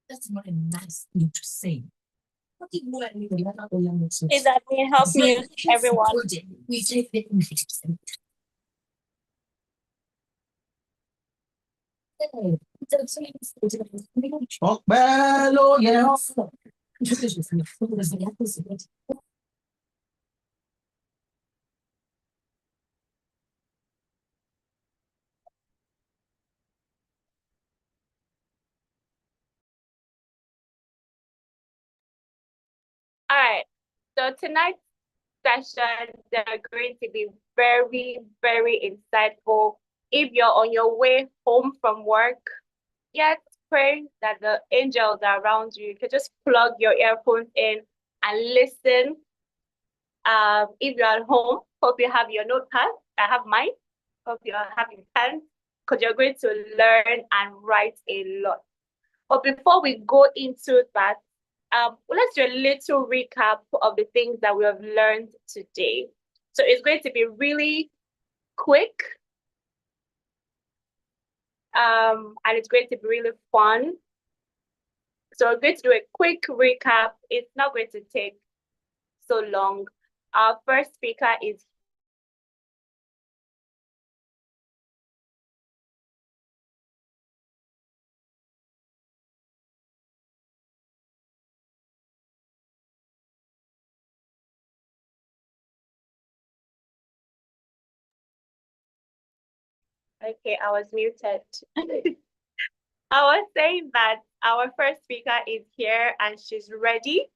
That's not a nice thing to say. Is that me? Help me, everyone. We take it. Oh, bello, yeah. All right. So tonight's sessions are going to be very, very insightful. If you're on your way home from work, yet pray that the angels are around you. You can just plug your earphones in and listen. If you're at home, hope you have your notepad. I have mine. Hope you are having pen because you're going to learn and write a lot. But before we go into that, let's do a little recap of the things that we have learned today. So it's going to be really quick. And it's going to be really fun. So we're going to do a quick recap. It's not going to take so long. Our first speaker is okay, I was muted. I was saying that our first speaker is here and she's ready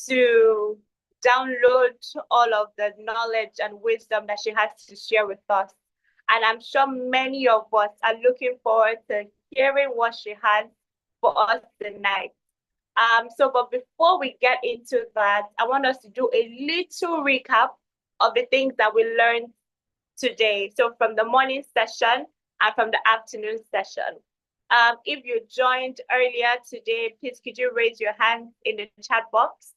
to download all of the knowledge and wisdom that she has to share with us. And I'm sure many of us are looking forward to hearing what she has for us tonight. But before we get into that, I want us to do a little recap of the things that we learned today. So from the morning session and from the afternoon session. If you joined earlier today, please could you raise your hand in the chat box?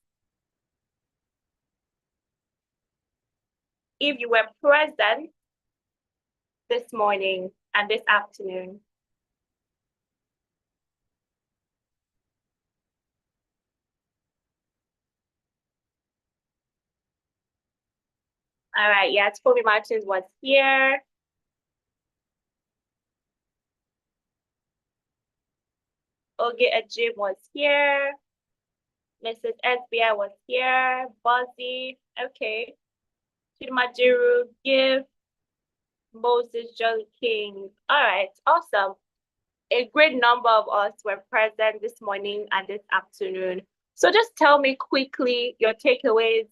If you were present this morning and this afternoon. All right, yeah, Toby Martins was here. Oge Ajib was here. Mrs. SBI was here. Buzzy, okay. Chimajiru, Give, Moses, Jolly King. All right, awesome. A great number of us were present this morning and this afternoon. So just tell me quickly your takeaways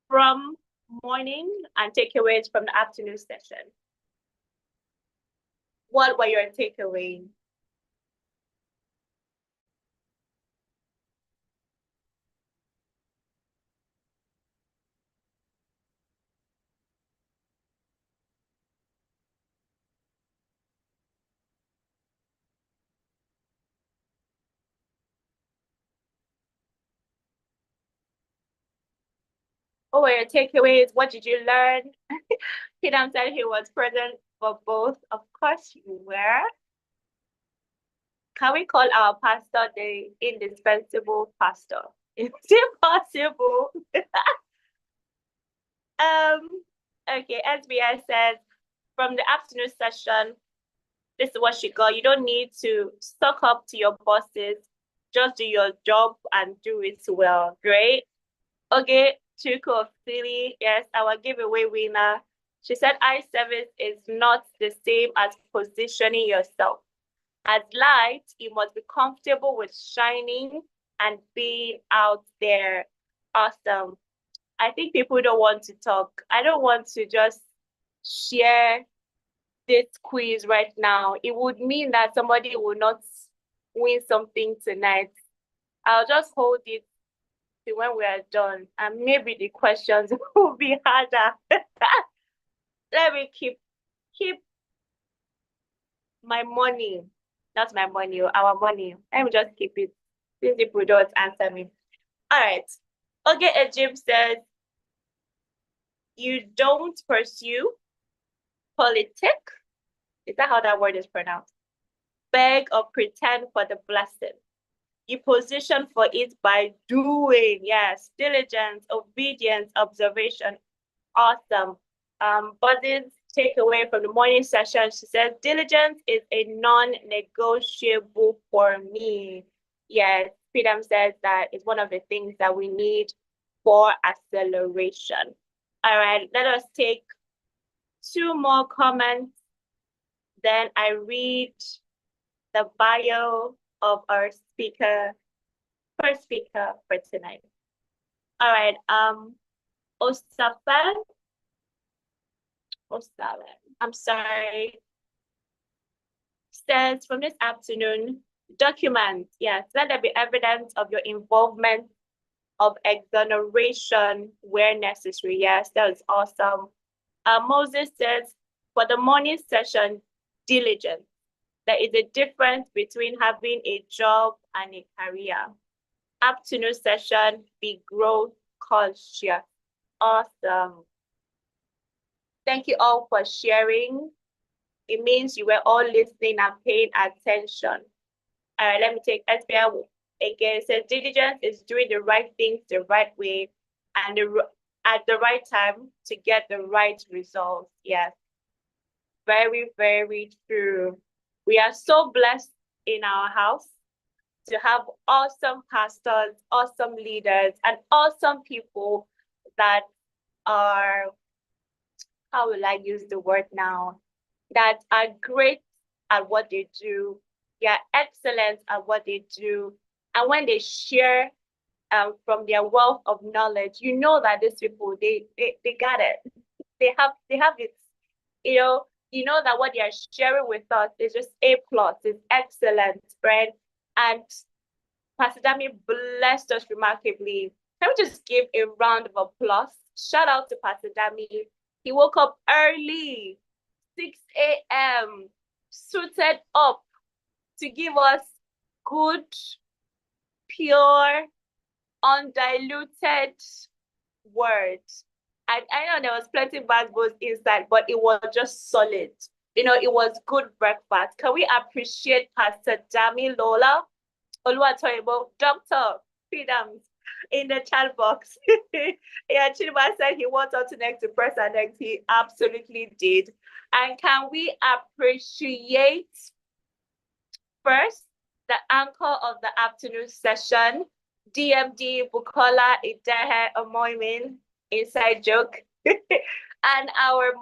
from morning and takeaways from the afternoon session. What were your takeaways? What were your takeaways? What did you learn? Kidam said he was present for both. Of course you were. Can we call our pastor the indispensable pastor? It's impossible. Okay, SBI says from the afternoon session, this is what she got. You don't need to suck up to your bosses. Just do your job and do it well. Great. Okay, Chuko of Philly. Yes, our giveaway winner. She said eye service is not the same as positioning yourself. As light, you must be comfortable with shining and being out there. Awesome. I think people don't want to talk. I don't want to just share this quiz right now. It would mean that somebody will not win something tonight. I'll just hold it till when we are done, and maybe the questions will be harder. Let me keep my money. Not my money, our money. Let me just keep it since people don't answer me. All right. Okay, Egypt says, You don't pursue politic. Is that how that word is pronounced? Beg or pretend for the blessing. You position for it by doing. Yes, diligence, obedience, observation. Awesome. Buddy's takeaway from the morning session, she says, diligence is a non-negotiable for me. Yes, Freedom says that it's one of the things that we need for acceleration. All right, let us take two more comments. Then I read the bio of our first speaker for tonight. All right, Osafen, I'm sorry, says from this afternoon, document, yes, let there be evidence of your involvement of exoneration where necessary. Yes, that was awesome. Moses says, for the morning session, diligence. There is a difference between having a job and a career. Afternoon session, be growth conscious. Awesome. Thank you all for sharing. It means you were all listening and paying attention. All right, let me take SBI again. It says diligence is doing the right things the right way and at the right time to get the right results. Yes, very, very true. We are so blessed in our house to have awesome pastors, awesome leaders, and awesome people that are, how will I use the word now, that are great at what they do. They are excellent at what they do. And when they share from their wealth of knowledge, you know that these people, they got it. They have it. You know that what they are sharing with us is just A+, it's excellent, right? And Pastor Dami blessed us remarkably. Can we just give a round of applause? Shout out to Pastor Dami. He woke up early, 6 a.m., suited up to give us good, pure, undiluted words. And I know there was plenty of bad words inside, but it was just solid. It was good breakfast. Can we appreciate Pastor Dami Lola? Oluwatoyebo, Dr. Freedoms in the chat box. Yeah, Chinua said he wants us to next to press and next. He absolutely did. And can we appreciate first the anchor of the afternoon session, DMD Bukola Idehe Omoimin, inside joke, and our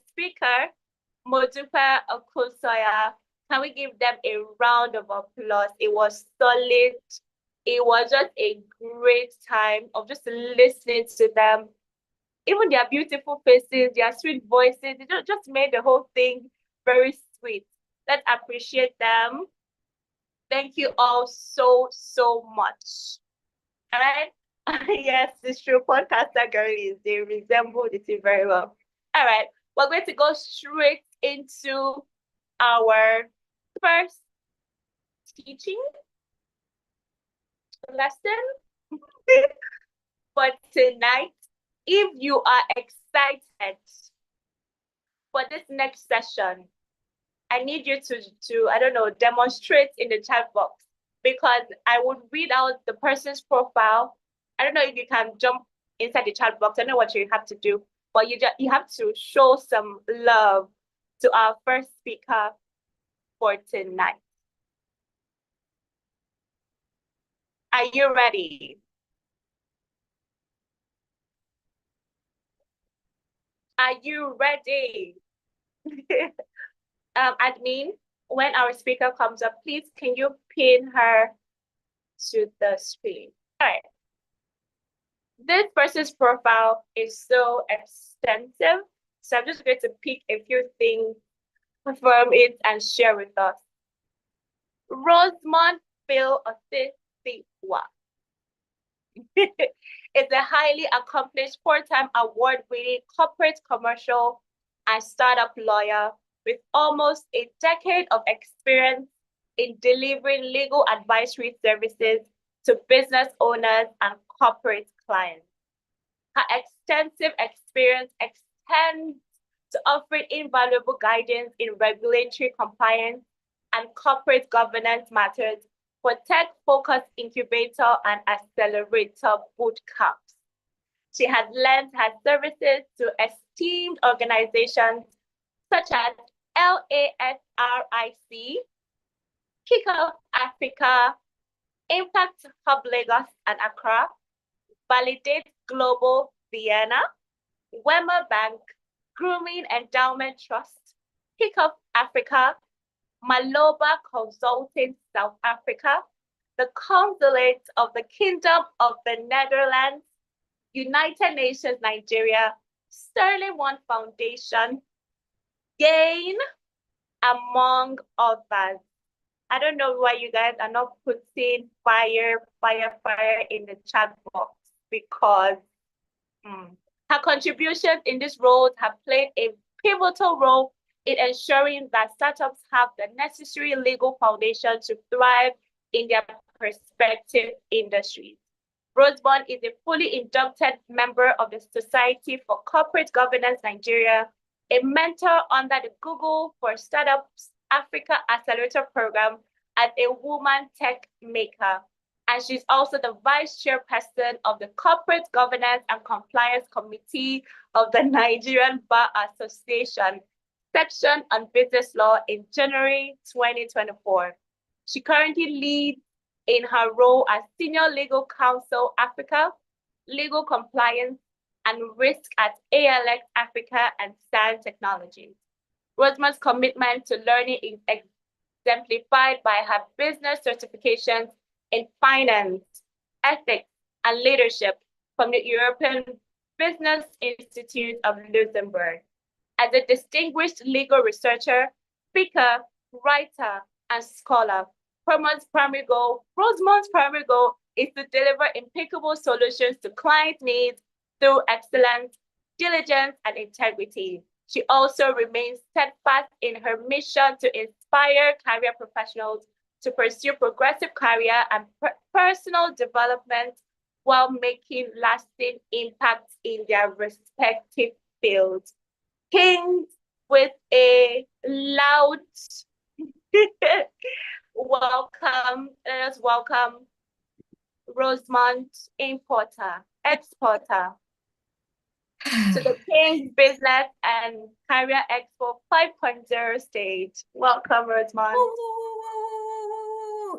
speaker, Modupe Okusoya. Can we give them a round of applause? It was solid. It was just a great time of just listening to them. Even their beautiful faces, their sweet voices, it just made the whole thing very sweet. Let's appreciate them. Thank you all so, so much. All right? Yes, it's true. Podcaster girlies, they resemble the two very well. All right, we're going to go straight into our first teaching lesson for tonight. If you are excited for this next session, I need you to I don't know, demonstrate in the chat box, because I would read out the person's profile. I don't know if you can jump inside the chat box. I know what you have to do, but you have to show some love to our first speaker for tonight. Are you ready? Are you ready? Admin, when our speaker comes up, please can you pin her to the screen? All right. This person's profile is so extensive, so I'm just going to pick a few things from it and share with us. Rosemont Phil Osisiwa is a highly accomplished four-time award-winning corporate, commercial, and startup lawyer with almost a decade of experience in delivering legal advisory services to business owners and corporate clients. Her extensive experience extends to offering invaluable guidance in regulatory compliance and corporate governance matters for tech-focused incubator and accelerator boot camps. She has lent her services to esteemed organizations such as LASRIC, Kickoff Africa, Impact Hub Lagos and Accra, Validate Global Vienna, Wema Bank, Grooming Endowment Trust, Kickoff Africa, Maloba Consulting South Africa, the Consulate of the Kingdom of the Netherlands, United Nations Nigeria, Sterling One Foundation, Gain, among others. I don't know why you guys are not putting fire in the chat box, because her contributions in this role have played a pivotal role in ensuring that startups have the necessary legal foundation to thrive in their respective industries. Rosemont is a fully inducted member of the Society for Corporate Governance Nigeria, a mentor under the Google for Startups Africa Accelerator Program as a woman tech maker. And she's also the vice chairperson of the Corporate Governance and Compliance Committee of the Nigerian Bar Association, section on business law in January 2024. She currently leads in her role as Senior Legal Counsel Africa, Legal Compliance and Risk at ALX Africa and SAN Technologies. Rosemont's commitment to learning is exemplified by her business certifications in finance, ethics, and leadership from the European Business Institute of Luxembourg. As a distinguished legal researcher, speaker, writer, and scholar, Rosemont's primary goal is to deliver impeccable solutions to client needs through excellence, diligence, and integrity. She also remains steadfast in her mission to inspire career professionals to pursue progressive career and personal development while making lasting impacts in their respective fields. Kings, with a loud welcome, let us welcome Rosemont, importer, exporter, to the King's Business and Career Expo 5.0 stage. Welcome, Rosemont.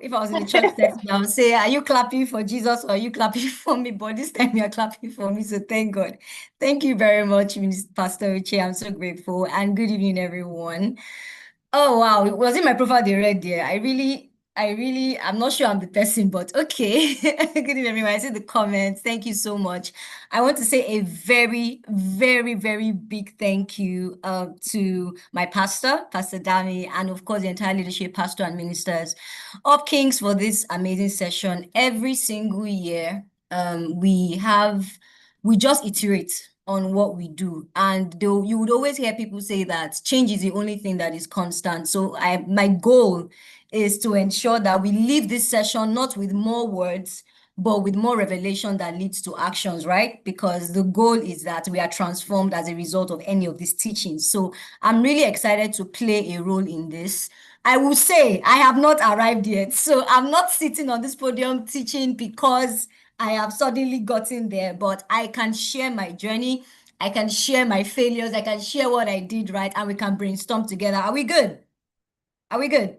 If I was in the church setting, I would say, are you clapping for Jesus or are you clapping for me? But this time you are clapping for me, so thank God. Thank you very much, Pastor Uche. I'm so grateful. And good evening, everyone. Oh, wow. Was it my profile they read there? I'm not sure I'm the person, but okay. Good evening, everyone. I see the comments. Thank you so much. I want to say a very, very, very big thank you to my pastor, Pastor Dami, and of course, the entire leadership, pastor and ministers of Kings for this amazing session. Every single year, we just iterate on what we do, and though you would always hear people say that change is the only thing that is constant. So my goal is to ensure that we leave this session not with more words, but with more revelation that leads to actions, right? Because the goal is that we are transformed as a result of any of these teachings. So I'm really excited to play a role in this. I will say I have not arrived yet. So I'm not sitting on this podium teaching because I have suddenly gotten there, but I can share my journey. I can share my failures. I can share what I did right, and we can brainstorm together. Are we good? Are we good?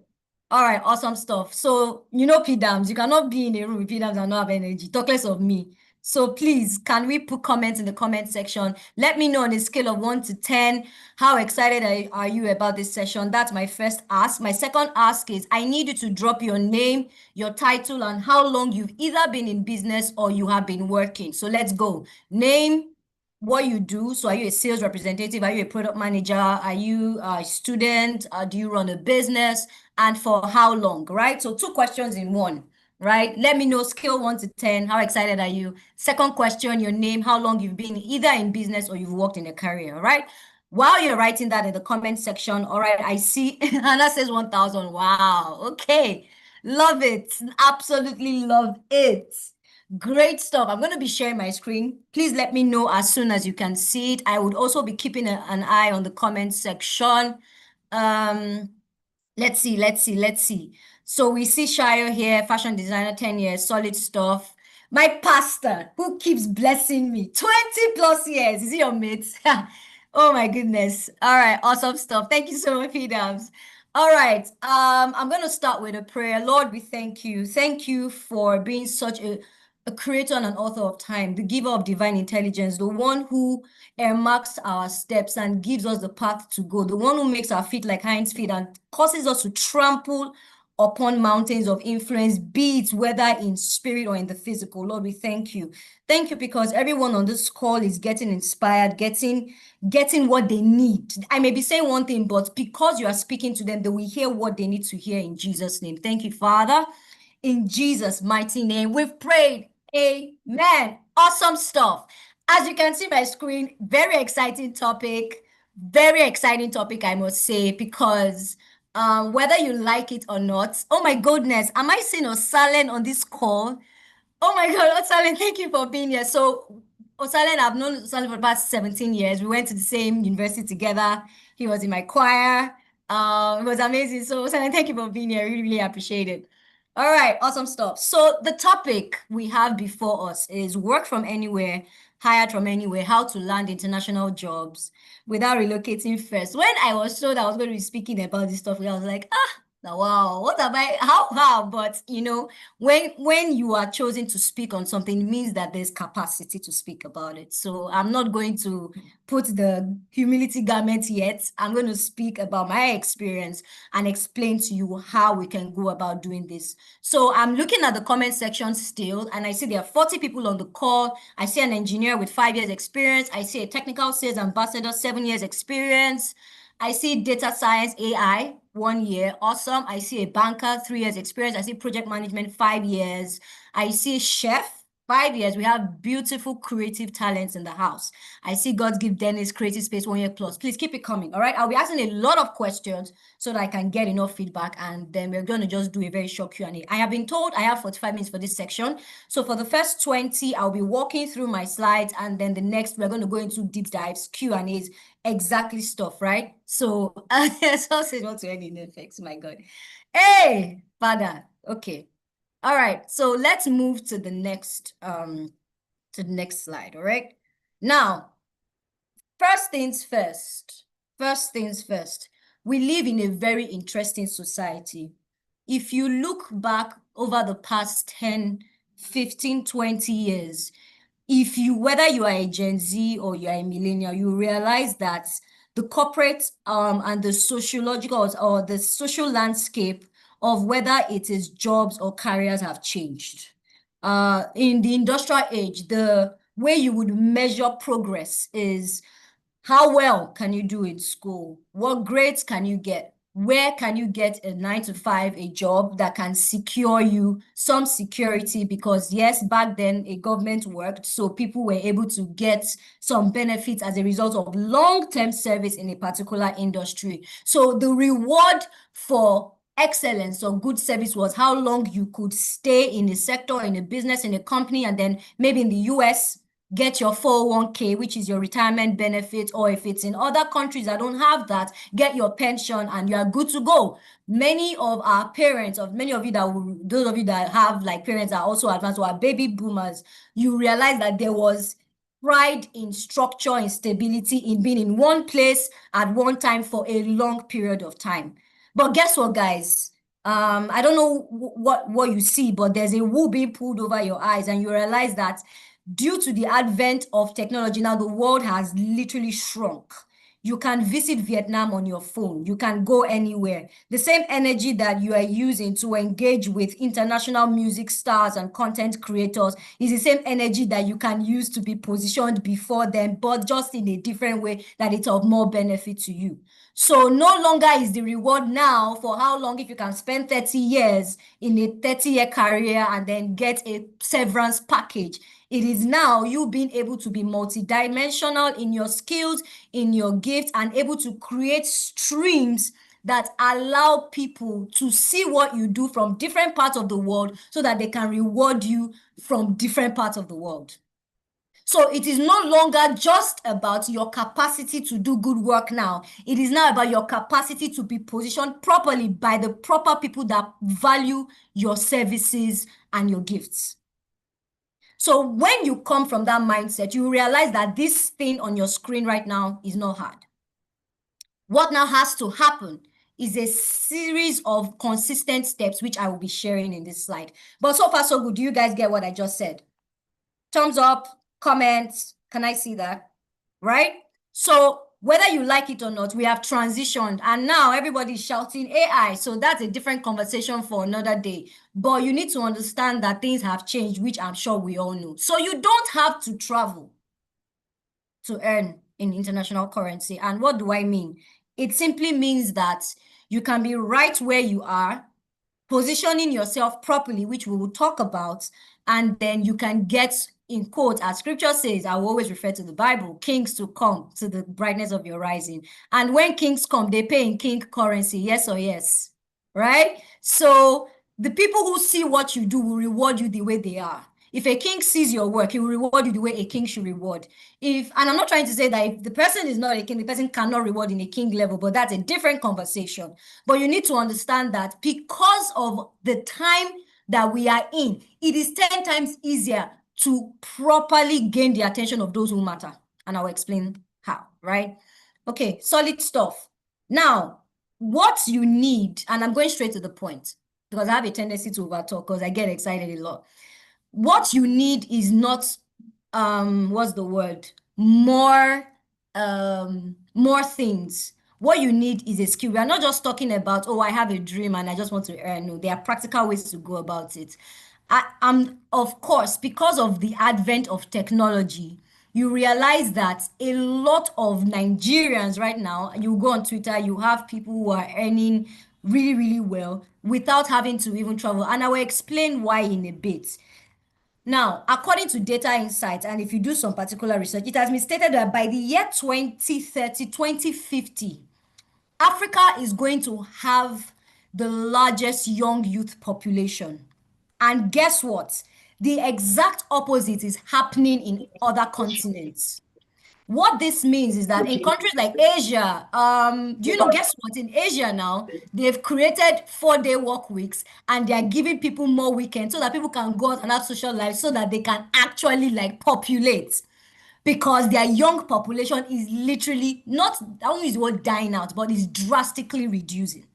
All right, awesome stuff. So, PDAMs, you cannot be in a room with PDAMs and not have energy. Talk less of me. So please, can we put comments in the comment section? Let me know on a scale of 1 to 10, how excited are you about this session? That's my first ask. My second ask is I need you to drop your name, your title, and how long you've either been in business or you have been working. So let's go. Name, what you do. So are you a sales representative? Are you a product manager? Are you a student? Do you run a business? And for how long, right? So 2 questions in one, right? Let me know, scale 1 to 10. How excited are you? Second question, your name, how long you've been either in business or you've worked in a career, right? While you're writing that in the comment section, all right, I see Hannah says 1,000. Wow. Okay. Love it. Absolutely love it. Great stuff. I'm going to be sharing my screen. Please let me know as soon as you can see it. I would also be keeping an eye on the comment section. Um, let's see. So we see Shayo here, fashion designer, 10 years, solid stuff. My pastor, who keeps blessing me, 20 plus years. Is he your mate? Oh my goodness. All right, awesome stuff. Thank you so much, P-Dubs. All right, I'm going to start with a prayer. Lord, we thank you. Thank you for being such a creator and an author of time, the giver of divine intelligence, the one who marks our steps and gives us the path to go, the one who makes our feet like hinds feet and causes us to trample upon mountains of influence, be it whether in spirit or in the physical. Lord, we thank you. Thank you because everyone on this call is getting inspired, getting what they need. I may be saying one thing, but because you are speaking to them, they will hear what they need to hear in Jesus' name. Thank you, Father. In Jesus' mighty name, we've prayed. Amen. Awesome stuff. As you can see my screen, very exciting topic. Very exciting topic, I must say, because whether you like it or not, oh my goodness, am I seeing Osalen on this call? Oh my God, Osalen, thank you for being here. So, Osalen, I've known Osalen for the past 17 years. We went to the same university together. He was in my choir. It was amazing. So, Osalen, thank you for being here. I really, really appreciate it. All right, awesome stuff. So, the topic we have before us is work from anywhere, hired from anywhere, how to land international jobs without relocating first. When I was told I was going to be speaking about this topic, I was like, wow, what am I? How? But you know, when you are chosen to speak on something, it means that there's capacity to speak about it. So I'm not going to put the humility garment yet. I'm going to speak about my experience and explain to you how we can go about doing this. So I'm looking at the comment section still, and I see there are 40 people on the call. I see an engineer with 5 years experience. I see a technical sales ambassador, 7 years experience. I see data science AI, 1 year. Awesome. I see a banker, 3 years experience. I see project management, 5 years. I see chef, 5 years. We have beautiful creative talents in the house. I see God give Dennis creative space, 1 year plus. Please keep it coming. All right. I'll be asking a lot of questions so that I can get enough feedback. And then we're going to just do a very short Q&A. I have been told I have 45 minutes for this section. So for the first 20, I'll be walking through my slides. And then the next, we're going to go into deep dives, Q&As, exactly stuff, right? So sausage want to end in effects, my God. Hey, Father. Okay. All right. So let's move to the next slide. All right. Now, first things first. We live in a very interesting society. If you look back over the past 10, 15, 20 years, whether you are a Gen Z or you are a millennial, you realize that the corporate and the sociological or the social landscape of whether it is jobs or careers have changed. In the industrial age, the way you would measure progress is how well can you do in school? What grades can you get? Where can you get a 9 to 5, a job that can secure you some security? Because yes, back then a government worked, so people were able to get some benefits as a result of long-term service in a particular industry. So the reward for excellence or good service was how long you could stay in a sector, in a business, in a company, and then maybe in the US, get your 401k, which is your retirement benefit, or if it's in other countries that don't have that, get your pension and you are good to go. Many of our parents, those of you that have like parents that are also advanced or are baby boomers, you realize that there was pride in structure, in stability, in being in one place at one time for a long period of time. But guess what, guys? I don't know what you see, but there's a wool being pulled over your eyes, and you realize that due to the advent of technology, now the world has literally shrunk. You can visit Vietnam on your phone. You can go anywhere. The same energy that you are using to engage with international music stars and content creators is the same energy that you can use to be positioned before them, but just in a different way that it's of more benefit to you. So no longer is the reward now for how long if you can spend 30 years in a 30-year career and then get a severance package. It is now you being able to be multidimensional in your skills, in your gifts, and able to create streams that allow people to see what you do from different parts of the world so that they can reward you from different parts of the world. So it is no longer just about your capacity to do good work now. It is now about your capacity to be positioned properly by the proper people that value your services and your gifts. So when you come from that mindset, you realize that this thing on your screen right now is not hard. What now has to happen is a series of consistent steps, which I will be sharing in this slide. But so far, so good. Do you guys get what I just said? Thumbs up, comments. Can I see that? Right? So whether you like it or not, we have transitioned and now everybody's shouting AI. So that's a different conversation for another day. But you need to understand that things have changed, which I'm sure we all know. So you don't have to travel to earn in international currency. And what do I mean? It simply means that you can be right where you are, positioning yourself properly, which we will talk about, and then you can get, in quote, as scripture says, I will always refer to the Bible, kings to come to the brightness of your rising. And when kings come, they pay in king currency, yes or yes, right? So the people who see what you do will reward you the way they are. If a king sees your work, he will reward you the way a king should reward. And I'm not trying to say that if the person is not a king, the person cannot reward in a king level, but that's a different conversation. But you need to understand that because of the time that we are in, it is 10 times easier to properly gain the attention of those who matter. And I'll explain how, right? Okay, solid stuff. Now, what you need, and I'm going straight to the point because I have a tendency to overtalk because I get excited a lot. What you need is not, what's the word? More things. What you need is a skill. We are not just talking about, oh, I have a dream and I just want to earn. No, there are practical ways to go about it. Of course, because of the advent of technology, you realize that a lot of Nigerians right now, you go on Twitter, you have people who are earning really, really well without having to even travel. And I will explain why in a bit. Now, according to Data Insights, and if you do some particular research, it has been stated that by the year 2030, 2050, Africa is going to have the largest young youth population. And guess what? The exact opposite is happening in other continents. What this means is that in countries like Asia, guess what? In Asia now, they've created 4-day work weeks and they're giving people more weekends so that people can go out and have social life so that they can actually like populate because their young population is literally not, I won't use the word dying out, but is drastically reducing.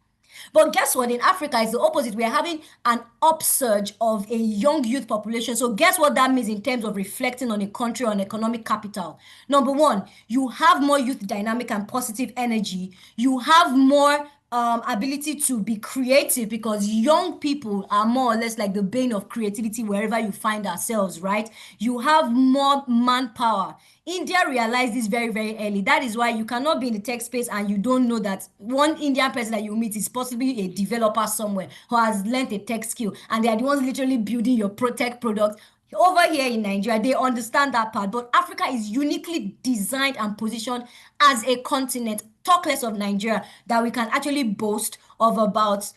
But guess what? In Africa, it's the opposite. We are having an upsurge of a young youth population. So guess what that means in terms of reflecting on a country, on economic capital? Number one, you have more youth dynamic and positive energy. You have more ability to be creative because young people are more or less like the bane of creativity wherever you find ourselves, right? You have more manpower. India realized this very, very early. That is why you cannot be in the tech space and you don't know that one Indian person that you meet is possibly a developer somewhere who has learned a tech skill and they are the ones literally building your tech product. Over here in Nigeria, they understand that part, but Africa is uniquely designed and positioned as a continent, talk less of Nigeria, that we can actually boast of about,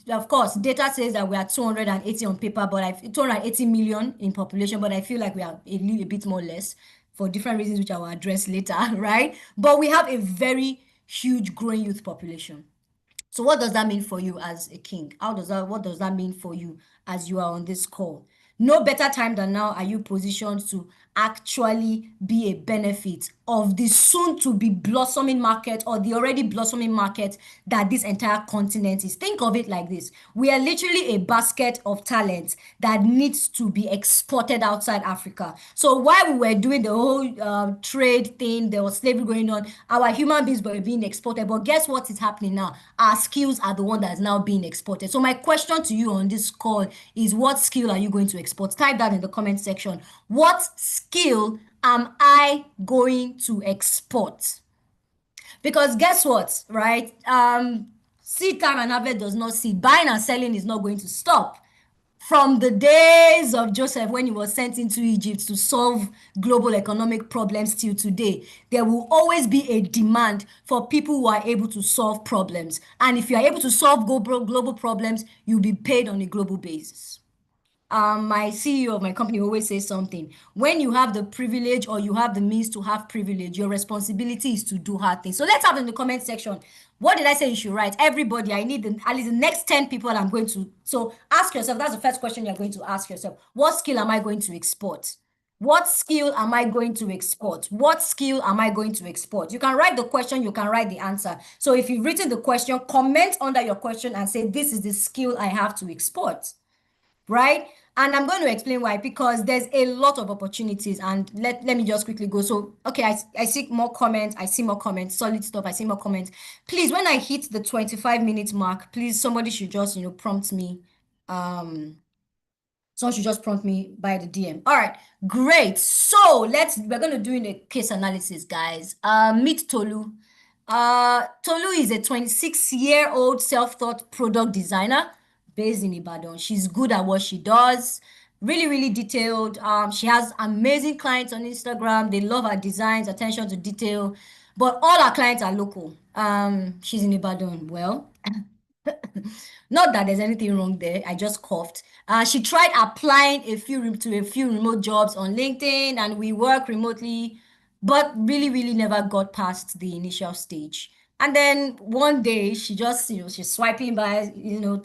of course, data says that we are 280 on paper, but 280 million in population, but I feel like we are a little bit more less for different reasons, which I will address later, right? But we have a very huge growing youth population. So what does that mean for you as a king? What does that mean for you as you are on this call? No better time than now are you positioned to actually be a benefit of the soon to be blossoming market or the already blossoming market that this entire continent is. Think of it like this. We are literally a basket of talent that needs to be exported outside Africa. So while we were doing the whole trade thing, there was slavery going on, our human beings were being exported. But guess what is happening now? Our skills are the one that is now being exported. So my question to you on this call is, what skill are you going to export? Type that in the comment section. What skill am I going to export? Because guess what, right? Seed time and harvest does not cease. Buying and selling is not going to stop. From the days of Joseph when he was sent into Egypt to solve global economic problems till today, there will always be a demand for people who are able to solve problems. And if you are able to solve global problems, you'll be paid on a global basis. My CEO of my company always says something. When you have the privilege or you have the means to have privilege, your responsibility is to do hard things. So let's have in the comment section. What did I say you should write? Everybody, I need at least the next 10 people I'm going to. So ask yourself, that's the first question you're going to ask yourself. What skill am I going to export? What skill am I going to export? What skill am I going to export? You can write the question, you can write the answer. So if you've written the question, comment under your question and say, this is the skill I have to export, right? And I'm going to explain why, because there's a lot of opportunities. And let me just quickly go. So, okay, I see more comments. I see more comments. Solid stuff. I see more comments. Please, when I hit the 25-minute mark, please, somebody should just, prompt me. Someone should just prompt me by the DM. All right, great. So we're going to do in a case analysis, guys. Meet Tolu. Tolu is a 26-year-old self-taught product designer based in Ibadan. She's good at what she does. Really, really detailed. She has amazing clients on Instagram. They love her designs, attention to detail. But all our clients are local. She's in Ibadan. Well, not that there's anything wrong there. I just coughed. She tried applying to a few remote jobs on LinkedIn, and we work remotely, but really, really never got past the initial stage. And then one day she just, she's swiping by,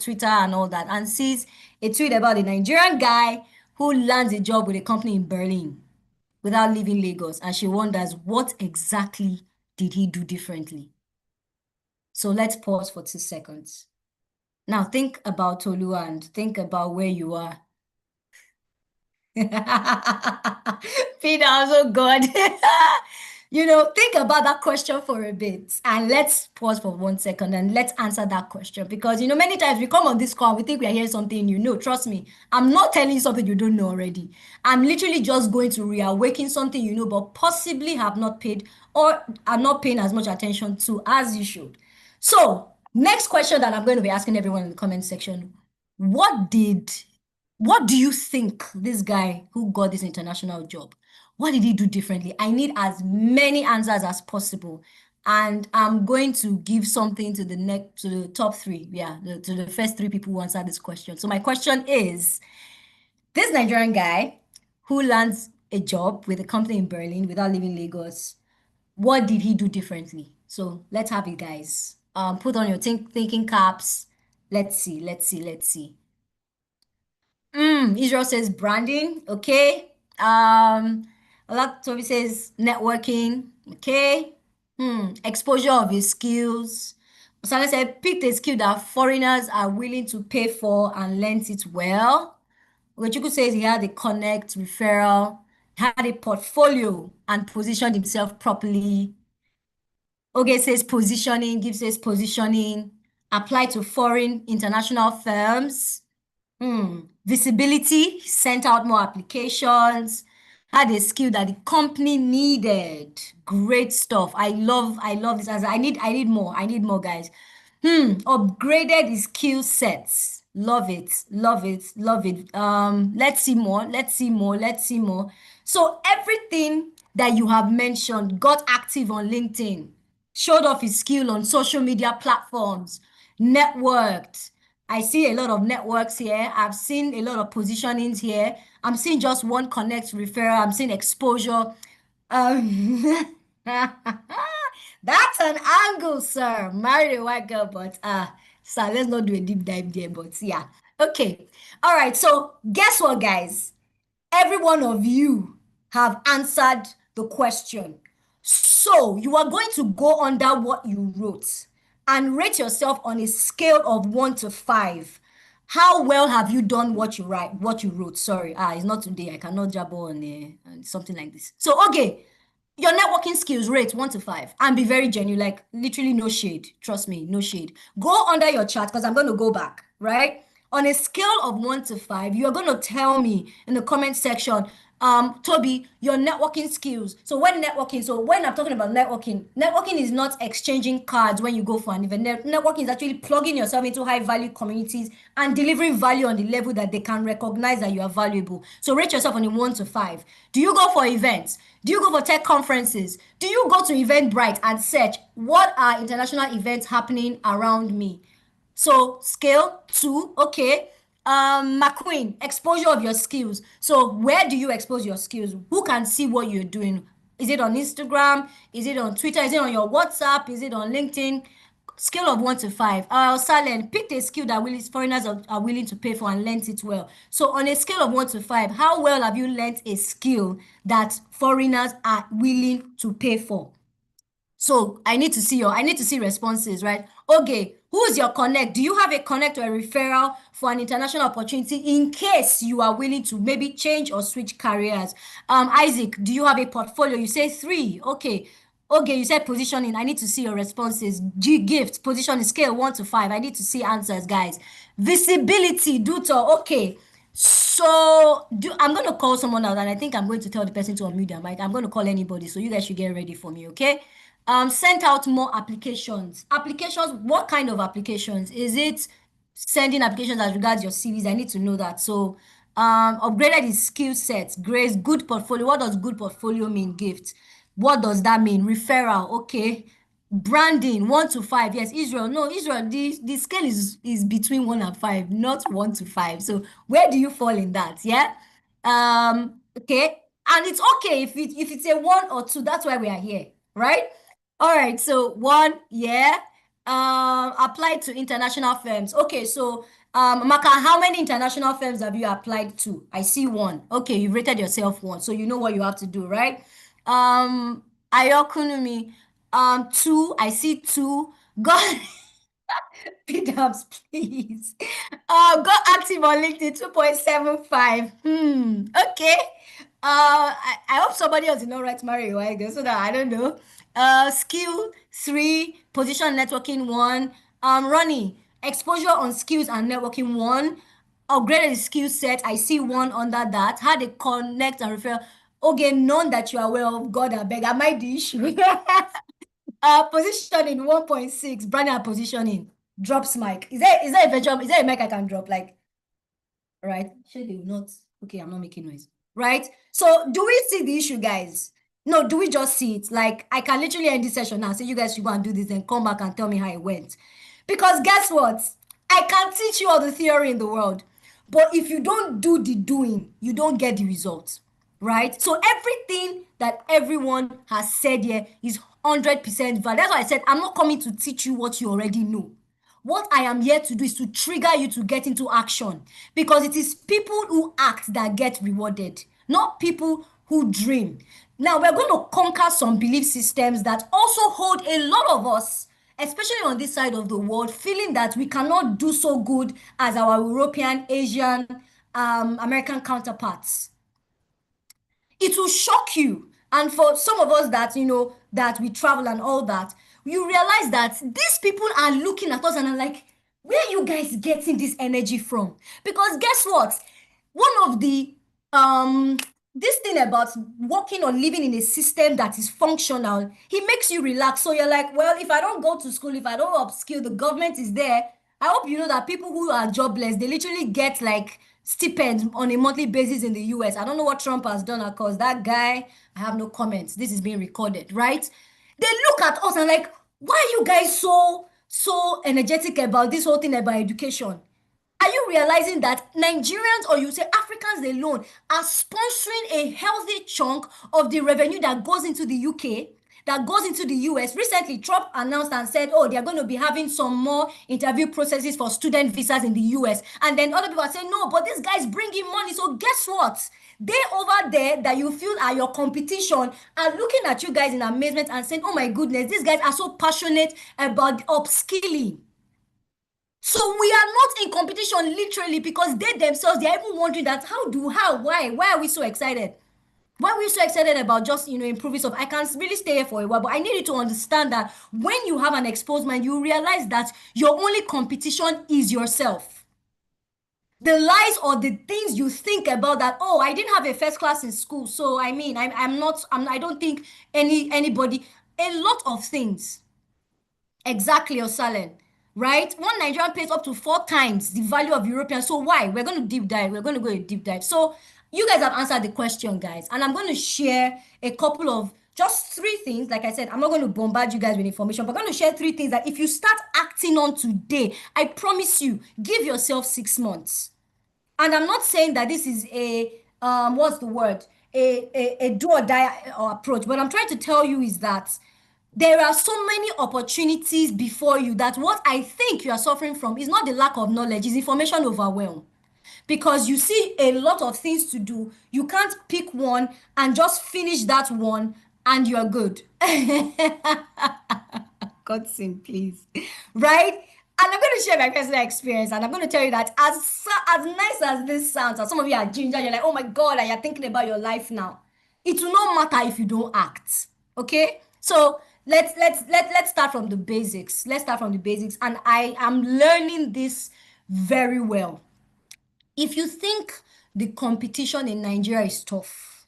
Twitter and all that, and sees a tweet about a Nigerian guy who lands a job with a company in Berlin without leaving Lagos. And she wonders, what exactly did he do differently? So let's pause for 2 seconds. Now think about Tolu and think about where you are. Peter, oh God. Think about that question for a bit and let's pause for 1 second and let's answer that question, because many times we come on this call, we think we are hearing something trust me, I'm not telling you something you don't know already. I'm literally just going to reawaken something but possibly have not paid or are not paying as much attention to as you should. So next question that I'm going to be asking everyone in the comment section: what do you think this guy who got this international job, what did he do differently? I need as many answers as possible. And I'm going to give something to the top three. Yeah, to the first three people who answer this question. So my question is, this Nigerian guy who lands a job with a company in Berlin without leaving Lagos, what did he do differently? So let's have it, guys. Put on your thinking caps. Let's see. Israel says branding. Okay. Olatobi says networking. Okay. Exposure of his skills. Osana said pick a skill that foreigners are willing to pay for and learns it well. Ogechuku says he had a connect referral, had a portfolio and positioned himself properly. Oge says positioning, Gibbs says positioning, apply to foreign international firms. Visibility, sent out more applications, had a skill that the company needed. Great stuff. I love this answer. I need more, guys. Upgraded his skill sets. Love it. Let's see more. So everything that you have mentioned, got active on LinkedIn, showed off his skill on social media platforms, networked. I see a lot of networks here. I've seen a lot of positionings here. I'm seeing just one connect referral. I'm seeing exposure. That's an angle, sir. Married a white girl, but sir, let's not do a deep dive there. But yeah, okay. All right. So guess what, guys? Every one of you have answered the question. So you are going to go under what you wrote and rate yourself on a scale of 1 to 5. How well have you done what you wrote? Sorry, it's not today. I cannot jabber on something like this. So, okay, your networking skills rate 1 to 5 and be very genuine, like literally no shade. Trust me, no shade. Go under your chart because I'm going to go back, right? On a scale of 1 to 5, you're going to tell me in the comment section, Toby, your networking skills. So when I'm talking about networking is not exchanging cards when you go for an event. Networking is actually plugging yourself into high value communities and delivering value on the level that they can recognize that you are valuable. So rate yourself on a 1 to 5. Do you go for events? Do you go for tech conferences? Do you go to Eventbrite and search what are international events happening around me? So scale 2, okay. McQueen, exposure of your skills. So where do you expose your skills? Who can see what you're doing? Is it on Instagram? Is it on Twitter? Is it on your WhatsApp? Is it on LinkedIn? Scale of 1 to 5. Silent, pick a skill that foreigners are willing to pay for and learn it well. So on a scale of 1 to 5, how well have you learned a skill that foreigners are willing to pay for? So I need to see responses, right? Okay, who's your connect? Do you have a connect or a referral for an international opportunity in case you are willing to maybe change or switch careers? Isaac, do you have a portfolio? You say 3. Okay. Okay, you said positioning. I need to see your responses. Gift, positioning, scale 1 to 5. I need to see answers, guys. Visibility, Duto. Okay. So I'm going to call someone out, and I think I'm going to tell the person to unmute their mic. I'm going to call anybody, so you guys should get ready for me, okay? Sent out more applications. Applications, what kind of applications? Is it sending applications as regards your CVs? I need to know that. So, upgraded his skill sets, grace, good portfolio. What does good portfolio mean? Gift. What does that mean? Referral, okay. Branding, 1 to 5. Yes, Israel. No, Israel, the scale is between 1 and 5, not 1 to 5. So where do you fall in that? Yeah. Okay. And it's okay if it's a 1 or 2, that's why we are here, right? All right, so 1, yeah. Applied to international firms. Okay, so Maka, how many international firms have you applied to? I see 1. Okay, you rated yourself 1, so you know what you have to do, right? Ayokunumi, 2. I see 2. God, Pidams, please. Got active on LinkedIn 2.75. Okay. I hope somebody else did not write Mario Waigo so that I don't know. Skill 3, position networking 1. Ronnie, exposure on skills and networking 1. Upgraded skill set. I see 1 under that. How they connect and refer. Okay, none that you are aware of. God, I beg. Am I the issue? Positioning 1.6. Branding and positioning. Drops mic. Is there a mic I can drop? Like, right? Sure, they will not. Okay, I'm not making noise. Right? So, do we see the issue, guys? No, do we just see it? Like, I can literally end this session now. Say, you guys should go and do this and come back and tell me how it went. Because guess what? I can teach you all the theory in the world. But if you don't do the doing, you don't get the results. Right? So, everything that everyone has said here is 100% valid. That's why I said, I'm not coming to teach you what you already know. What I am here to do is to trigger you to get into action, because it is people who act that get rewarded, not people who dream. Now, we're going to conquer some belief systems that also hold a lot of us, especially on this side of the world, feeling that we cannot do so good as our European, Asian, American counterparts. It will shock you. And for some of us that, that we travel and all that, you realize that these people are looking at us and are like, where are you guys getting this energy from? Because guess what? One of the, this thing about working or living in a system that is functional, he makes you relax. So you're like, well, if I don't go to school, if I don't upskill, the government is there. I hope you know that people who are jobless, they literally get like stipends on a monthly basis in the US. I don't know what Trump has done, because that guy, I have no comments. This is being recorded, right? They look at us and like, why are you guys so energetic about this whole thing about education? Are you realizing that Nigerians, or you say Africans alone, are sponsoring a healthy chunk of the revenue that goes into the UK, that goes into the US? Recently, Trump announced and said, oh, they're going to be having some more interview processes for student visas in the US. And then other people are saying, no, but this guy's bringing money. So guess what? They over there that you feel are your competition are looking at you guys in amazement and saying, oh my goodness, these guys are so passionate about upskilling. So we are not in competition literally, because they themselves, they're even wondering that why are we so excited? Why are we so excited about just, improving stuff? I can really stay here for a while, but I need you to understand that when you have an exposed mind, you realize that your only competition is yourself. The lies or the things you think about that, oh, I didn't have a first class in school, so I mean, I'm not, I don't think anybody, a lot of things. Exactly, Osalen. Right? One Nigerian pays up to 4 times the value of European. So why? We're going to deep dive. We're going to go a deep dive. So you guys have answered the question, guys. And I'm going to share a couple of just 3 things. Like I said, I'm not going to bombard you guys with information, but I'm going to share 3 things that if you start acting on today, I promise you, give yourself 6 months. And I'm not saying that this is a what's the word? A do or die approach. But I'm trying to tell you is that there are so many opportunities before you that what I think you are suffering from is not the lack of knowledge, is information overwhelm. Because you see a lot of things to do. You can't pick one and just finish that one and you're good. God sing, please. Right? And I'm going to share my personal experience, and I'm going to tell you that as nice as this sounds, and some of you are ginger, you're like, oh my God, and you're thinking about your life now. It will not matter if you don't act. Okay? So let's start from the basics. Let's start from the basics. And I am learning this very well. If you think the competition in Nigeria is tough,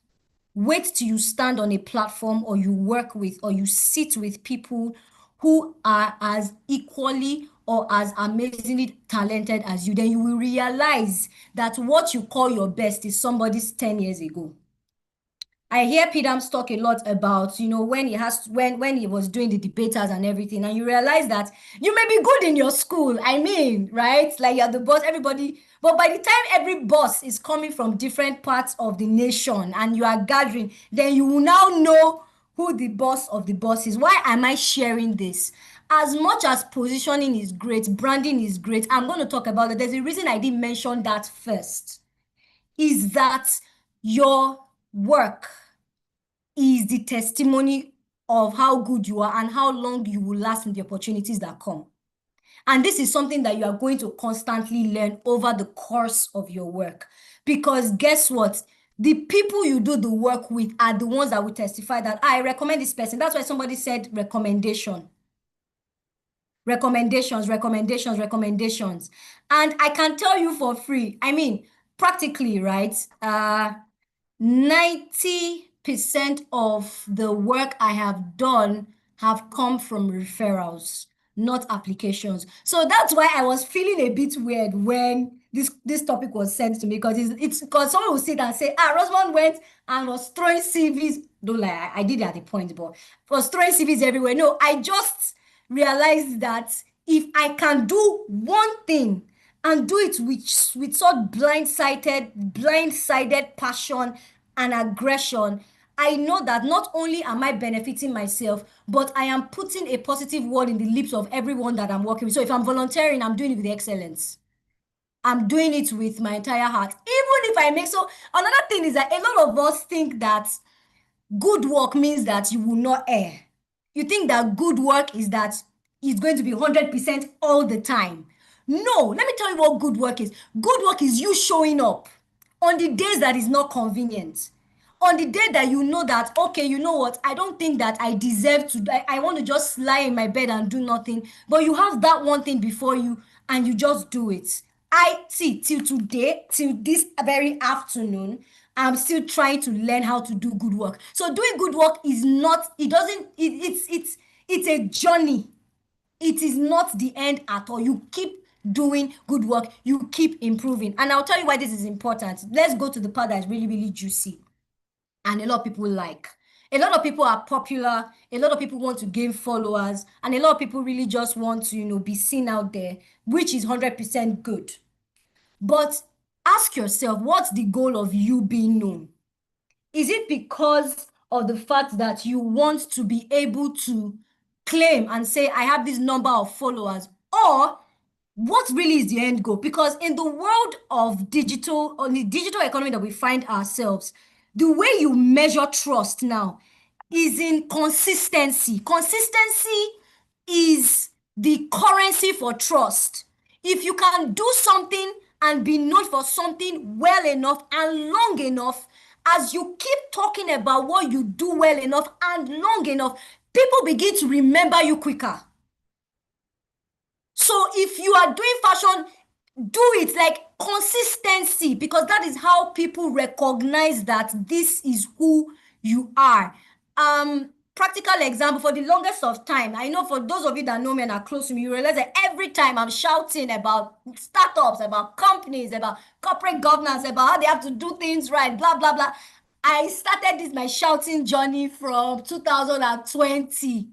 wait till you stand on a platform or you work with or you sit with people who are as equally or as amazingly talented as you. Then you will realize that what you call your best is somebody's 10 years ago. I hear Pidams talk a lot about, when when he was doing the debaters and everything, and you realize that you may be good in your school. I mean, right? Like you're the boss, everybody. But by the time every boss is coming from different parts of the nation and you are gathering, then you will now know who the boss of the boss is. Why am I sharing this? As much as positioning is great, branding is great, I'm going to talk about it. There's a reason I didn't mention that first. Is that your work is the testimony of how good you are and how long you will last in the opportunities that come. And this is something that you are going to constantly learn over the course of your work. Because guess what? The people you do the work with are the ones that will testify that I recommend this person. That's why somebody said recommendation. Recommendations. And I can tell you for free, I mean, practically, right? 90% of the work I have done have come from referrals, not applications. So that's why I was feeling a bit weird when this topic was sent to me, because it's because someone will sit and say, Rosamond went and was throwing CVs. Don't lie, I did it at the point, but was throwing CVs everywhere. No, I just realized that if I can do one thing and do it with such blindsided passion and aggression, I know that not only am I benefiting myself, but I am putting a positive word in the lips of everyone that I'm working with. So if I'm volunteering, I'm doing it with excellence. I'm doing it with my entire heart. Even if I make so, another thing is that a lot of us think that good work means that you will not err. You think that good work is that it's going to be 100% all the time. No, let me tell you what good work is. Good work is you showing up on the days that is not convenient. On the day that you know that, okay, you know what, I don't think that I deserve to, I want to just lie in my bed and do nothing. But you have that one thing before you and you just do it. I see till today, till this very afternoon, I'm still trying to learn how to do good work. So doing good work is not, it doesn't, it's a journey. It is not the end at all. You keep doing good work, you keep improving. And I'll tell you why this is important. Let's go to the part that is really, really juicy and a lot of people like. A lot of people are popular. A lot of people want to gain followers. And a lot of people really just want to, be seen out there, which is 100% good. But ask yourself, what's the goal of you being known? Is it because of the fact that you want to be able to claim and say, I have this number of followers? Or what really is the end goal? Because in the world of digital, on the digital economy that we find ourselves, the way you measure trust now is in consistency. Consistency is the currency for trust. If you can do something and be known for something well enough and long enough, as you keep talking about what you do well enough and long enough, people begin to remember you quicker. So if you are doing fashion, do it, like consistency, because that is how people recognize that this is who you are. Practical example, for the longest of time, I know for those of you that know me and are close to me, you realize that every time I'm shouting about startups, about companies, about corporate governance, about how they have to do things right, blah blah blah. I started this my shouting journey from 2020,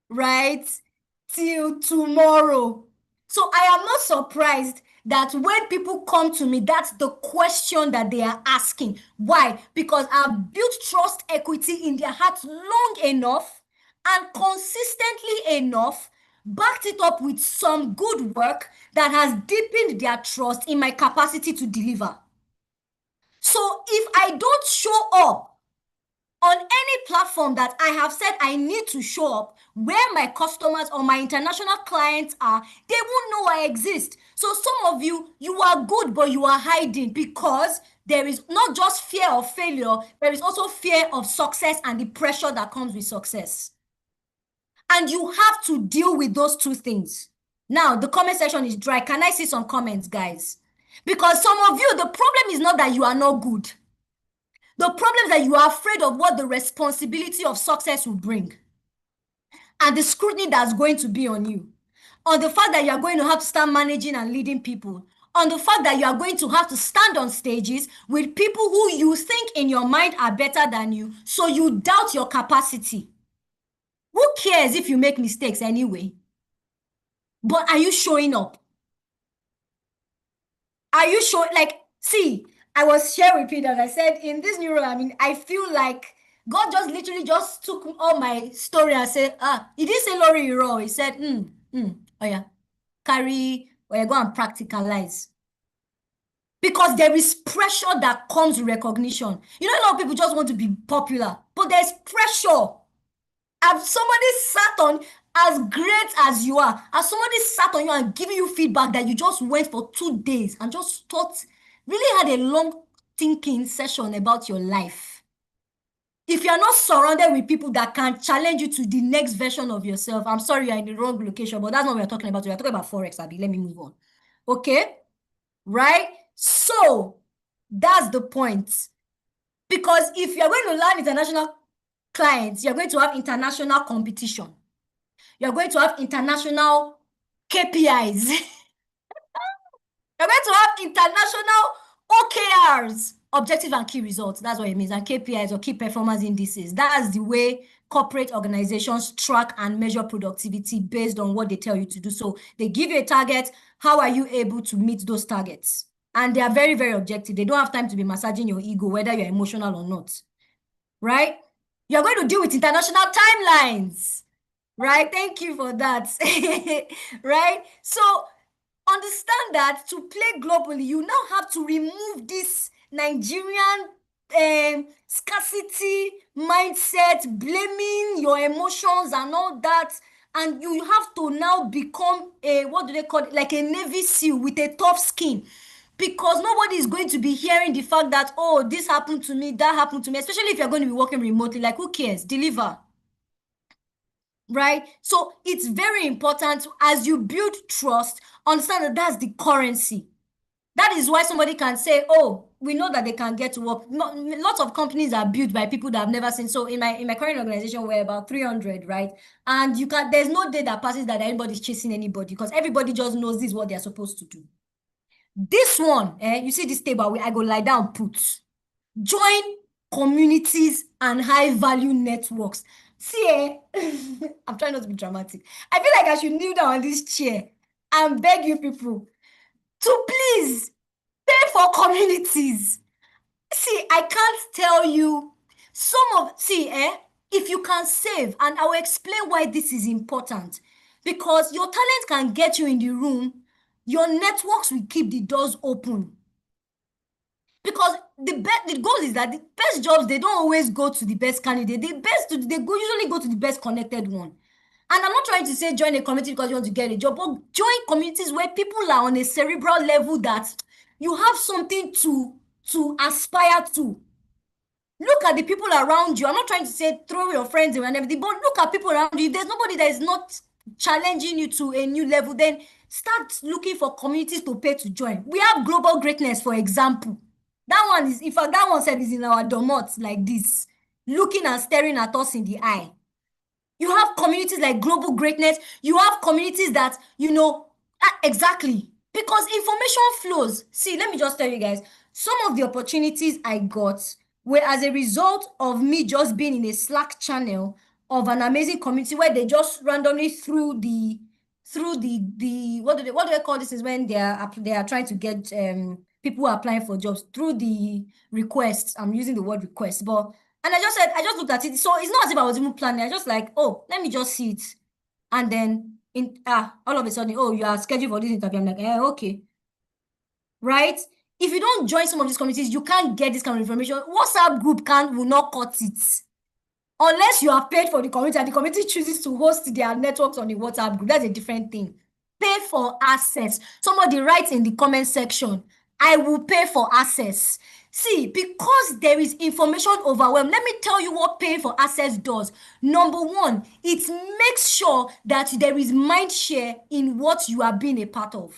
right, till tomorrow. So I am not surprised that when people come to me, that's the question that they are asking. Why? Because I've built trust equity in their hearts long enough and consistently enough, backed it up with some good work that has deepened their trust in my capacity to deliver. So if I don't show up on any platform that I have said I need to show up, where my customers or my international clients are, they won't know I exist. So some of you, you are good, but you are hiding because there is not just fear of failure, there is also fear of success and the pressure that comes with success. And you have to deal with those two things. Now, the comment section is dry. Can I see some comments, guys? Because some of you, the problem is not that you are not good. The problem is that you are afraid of what the responsibility of success will bring and the scrutiny that's going to be on you. On the fact that you are going to have to start managing and leading people. On the fact that you are going to have to stand on stages with people who you think in your mind are better than you, so you doubt your capacity. Who cares if you make mistakes anyway? But are you showing up? Are you sure? Like, see, I was sharing with Peter, I said, in this new role, I mean, I feel like God just literally just took all my story and said, he didn't say Lori raw. He said, oh yeah, carry, or yeah, go and practicalize. Because there is pressure that comes with recognition. You know, a lot of people just want to be popular, but there's pressure. Have somebody sat on, as great as you are, as somebody sat on you and giving you feedback that you just went for 2 days and just thought, really had a long thinking session about your life. If you're not surrounded with people that can challenge you to the next version of yourself, I'm sorry, you're in the wrong location, but that's not what we're talking about. We're talking about Forex, Abby. Let me move on. Okay? Right? So, that's the point. Because if you're going to learn international clients, you're going to have international competition. You're going to have international KPIs. You're going to have international OKRs, objective and key results. That's what it means. And KPIs, or key performance indices. That's the way corporate organizations track and measure productivity based on what they tell you to do. So they give you a target. How are you able to meet those targets? And they are very, very objective. They don't have time to be massaging your ego, whether you're emotional or not. Right? You're going to deal with international timelines. Right? Thank you for that. Right? So understand that to play globally, you now have to remove this Nigerian scarcity mindset, blaming your emotions and all that. And you have to now become a, what do they call it? Like a Navy SEAL with a tough skin. Because nobody is going to be hearing the fact that, oh, this happened to me, that happened to me, especially if you're going to be working remotely. Like, who cares? Deliver. Right? So it's very important as you build trust, understand that that's the currency. That is why somebody can say, oh, we know that they can get to work. Lots of companies are built by people that I've never seen. So in my current organization, we're about 300, right? And there's no day that passes that anybody's chasing anybody, because everybody just knows this is what they're supposed to do. This one, you see this table, I go lie down, put. Join communities and high value networks. See, I'm trying not to be dramatic. I feel like I should kneel down on this chair and beg you people to please pay for communities. See, I can't tell you if you can save, and I will explain why this is important. Because your talent can get you in the room, your networks will keep the doors open. Because the goal is that the best jobs, they don't always go to the best candidate. Usually go to the best connected one. And I'm not trying to say join a community because you want to get a job, but join communities where people are on a cerebral level that you have something to aspire to. Look at the people around you. I'm not trying to say throw your friends away and everything, but look at people around you. If there's nobody that is not challenging you to a new level, then start looking for communities to pay to join. We have Global Greatness, for example. That one is, in fact, that one said is in our domot like this, looking and staring at us in the eye. You have communities like Global Greatness. You have communities that, exactly. Because information flows. See, let me just tell you guys, some of the opportunities I got were as a result of me just being in a Slack channel of an amazing community where they just randomly through the what do they call this, is when they are trying to get people who are applying for jobs through the requests. I'm using the word request, but and I just looked at it. So it's not as if I was even planning. I just like, oh, let me just see it. And then all of a sudden, oh, you are scheduled for this interview. I'm like, okay. Right? If you don't join some of these communities, you can't get this kind of information. WhatsApp group will not cut it. Unless you are paid for the community and the community chooses to host their networks on the WhatsApp group, that's a different thing. Pay for access. Somebody writes in the comment section, I will pay for access. See, because there is information overwhelm, let me tell you what paying for access does. Number one, it makes sure that there is mind share in what you are being a part of.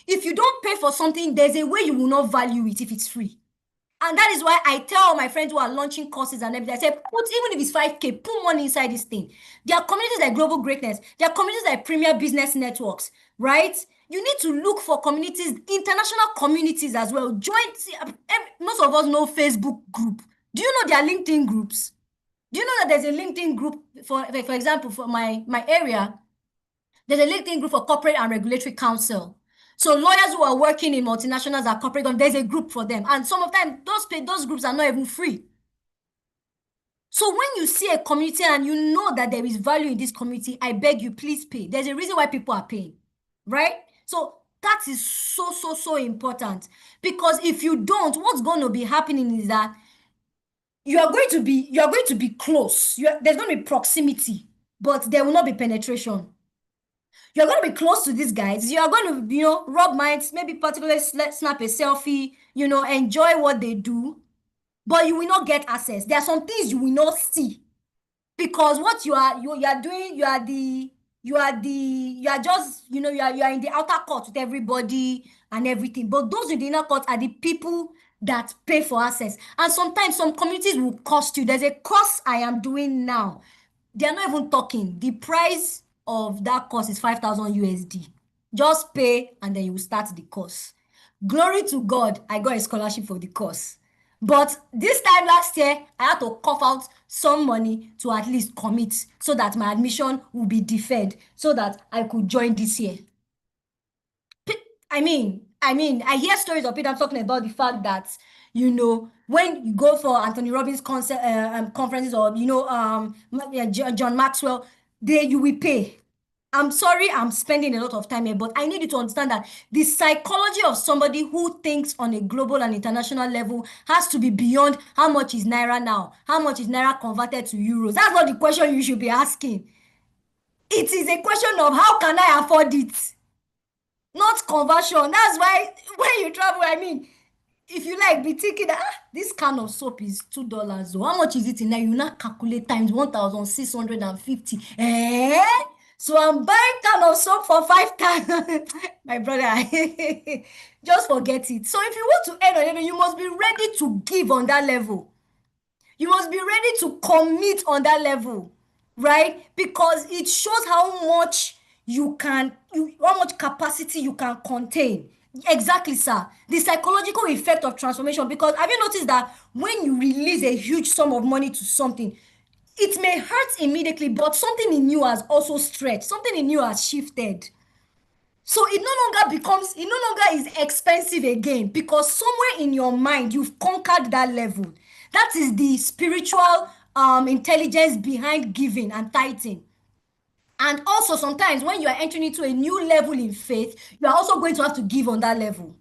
If you don't pay for something, there's a way you will not value it if it's free. And that is why I tell my friends who are launching courses and everything, I say, even if it's 5K, put money inside this thing. There are communities like Global Greatness. There are communities like Premier Business Networks, right? You need to look for communities, international communities as well. Most of us know Facebook group. Do you know there are LinkedIn groups? Do you know that there's a LinkedIn group, for example, for my area, there's a LinkedIn group for Corporate and Regulatory Council. So lawyers who are working in multinationals are corporate, there's a group for them. And some of them, those groups are not even free. So when you see a community and you know that there is value in this community, I beg you, please pay. There's a reason why people are paying, right? So that is so important. Because if you don't, what's going to be happening is that you are going to be close. There's going to be proximity, but there will not be penetration. You're going to be close to these guys. You are going to, rub minds, maybe particularly snap a selfie, enjoy what they do, but you will not get access. There are some things you will not see because what you are doing, you are just, you are in the outer court with everybody and everything. But those in the inner court are the people that pay for access. And sometimes some communities will cost you. There's a course I am doing now. They're not even talking. The price of that course is 5,000 USD. Just pay and then you will start the course. Glory to God, I got a scholarship for the course. But this time last year, I had to cough out some money to at least commit so that my admission will be deferred so that I could join this year. I mean, I hear stories of people talking about the fact that, when you go for Anthony Robbins conferences or, John Maxwell, you will pay. I'm sorry, I'm spending a lot of time here, but I need you to understand that the psychology of somebody who thinks on a global and international level has to be beyond how much is Naira now, how much is Naira converted to euros. That's not the question you should be asking. It is a question of how can I afford it? Not conversion. That's why when you travel, if you like, be thinking that this can of soap is $2. So how much is it in there? You now calculate times 1,650. So I'm buying can of soap for 5,000. My brother, just forget it. So if you want to earn on level, you must be ready to give on that level. You must be ready to commit on that level, right? Because it shows how much how much capacity you can contain. Exactly, sir. The psychological effect of transformation. Because have you noticed that when you release a huge sum of money to something, it may hurt immediately, but something in you has also stretched, something in you has shifted. So it no longer is expensive again because somewhere in your mind, you've conquered that level. That is the spiritual intelligence behind giving and tithing. And also sometimes when you are entering into a new level in faith, you are also going to have to give on that level.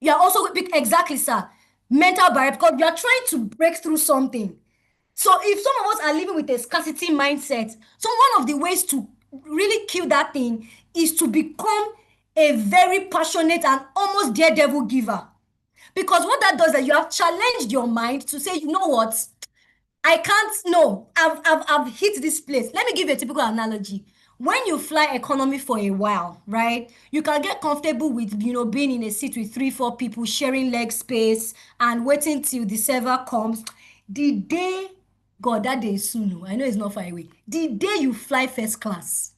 You are also, exactly, sir, mental barrier because you are trying to break through something. So if some of us are living with a scarcity mindset, so one of the ways to really kill that thing is to become a very passionate and almost daredevil giver. Because what that does is that you have challenged your mind to say, you know what? I can't, no, I've hit this place. Let me give you a typical analogy. When you fly economy for a while, right, you can get comfortable with, being in a seat with 3, 4 people, sharing leg space and waiting till the server comes. The day, God, that day is soon. I know it's not far away. The day you fly first class.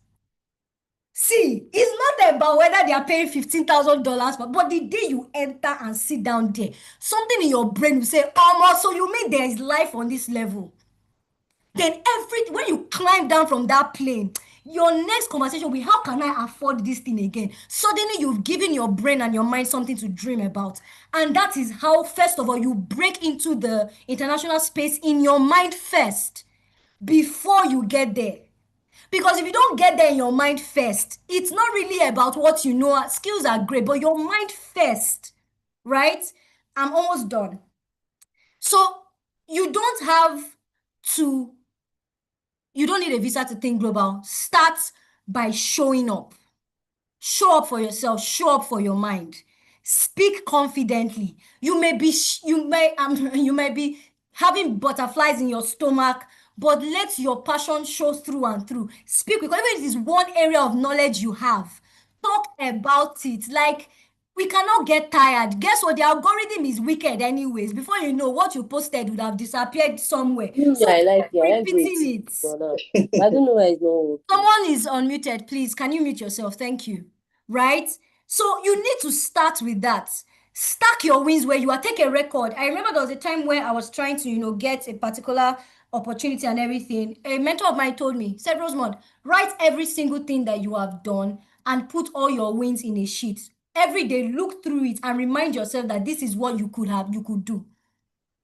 See, it's not about whether they are paying $15,000, but the day you enter and sit down there, something in your brain will say, so you mean there is life on this level? Then when you climb down from that plane, your next conversation will be, how can I afford this thing again? Suddenly you've given your brain and your mind something to dream about. And that is how, first of all, you break into the international space in your mind first before you get there. Because if you don't get there in your mind first, it's not really about what you know. Skills are great, but your mind first, right? I'm almost done. So you don't have to, you don't need a visa to think global. Start by showing up. Show up for yourself, show up for your mind. Speak confidently. You may be having butterflies in your stomach, but let your passion show through and through. Speak, because even if it's one area of knowledge you have, talk about it. Like, we cannot get tired. Guess what? The algorithm is wicked anyways. Before you know, what you posted would have disappeared somewhere. So I like keep it. I agree with repeating you. it. No, no. I don't know why it's not working. Someone is unmuted, please. Can you mute yourself? Thank you. Right? So you need to start with that. Stack your wins where you are. Take a record. I remember there was a time where I was trying to, get a particular opportunity and everything. A mentor of mine told me, said, Rosemond, write every single thing that you have done and put all your wins in a sheet. Every day, look through it and remind yourself that this is what you could do.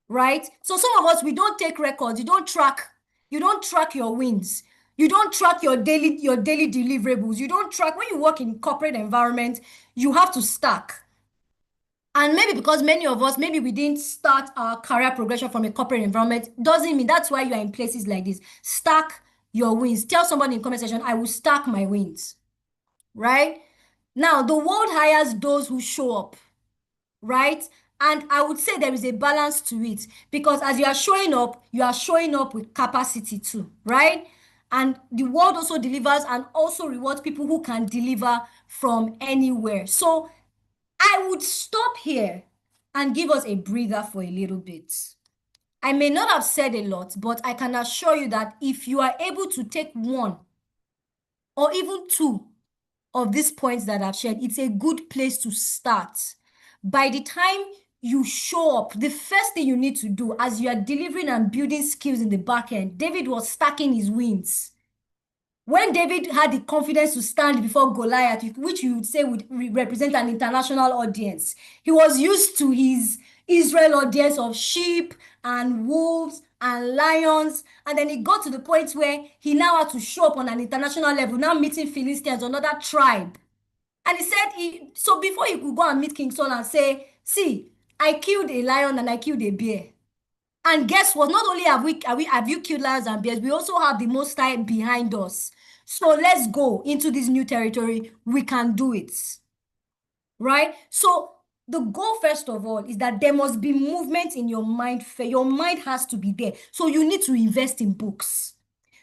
Right? So some of us, we don't take records. You don't track your wins. You don't track your daily deliverables. You don't track. When you work in corporate environment, you have to stack. And maybe because many of us, maybe we didn't start our career progression from a corporate environment, doesn't mean that's why you are in places like this. Stack your wins. Tell somebody in comment section, I will stack my wins. Right? Now, the world hires those who show up. Right? And I would say there is a balance to it, because as you are showing up with capacity too, right? And the world also delivers and also rewards people who can deliver from anywhere. So I would stop here and give us a breather for a little bit. I may not have said a lot, but I can assure you that if you are able to take one or even two of these points that I've shared, it's a good place to start. By the time you show up, the first thing you need to do as you are delivering and building skills in the back end, David was stacking his wins. When David had the confidence to stand before Goliath, which you would say would represent an international audience, he was used to his Israel audience of sheep and wolves and lions. And then it got to the point where he now had to show up on an international level, now meeting Philistines, another tribe. And he said, so before he could go and meet King Saul and say, see, I killed a lion and I killed a bear. And guess what? Not only have you killed lions and bears, we also have the Most High behind us. So let's go into this new territory. We can do it. Right? So the goal, first of all, is that there must be movement in your mind. Your mind has to be there. So you need to invest in books.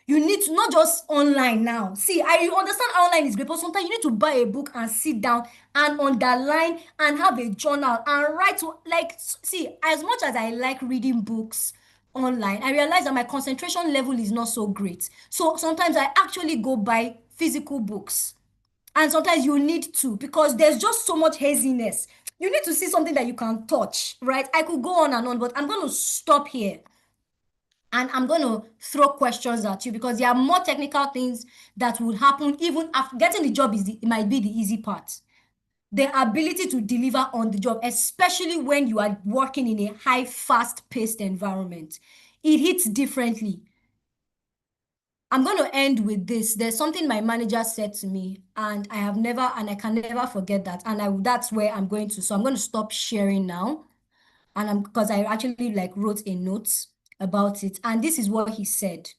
You need to, not just online now. See, I understand online is great, but sometimes you need to buy a book and sit down and underline and have a journal and write. See, as much as I like reading books online, I realize that my concentration level is not so great. So sometimes I actually go buy physical books. And sometimes you need to, because there's just so much haziness. You need to see something that you can touch, right? I could go on and on, but I'm going to stop here. And I'm going to throw questions at you, because there are more technical things that will happen even after getting the job. It might be the easy part. The ability to deliver on the job, especially when you are working in a high, fast-paced environment, it hits differently. I'm going to end with this. There's something my manager said to me, and I can never forget that. And that's where I'm going to. So I'm going to stop sharing now. And because I actually wrote a note about it. And this is what he said.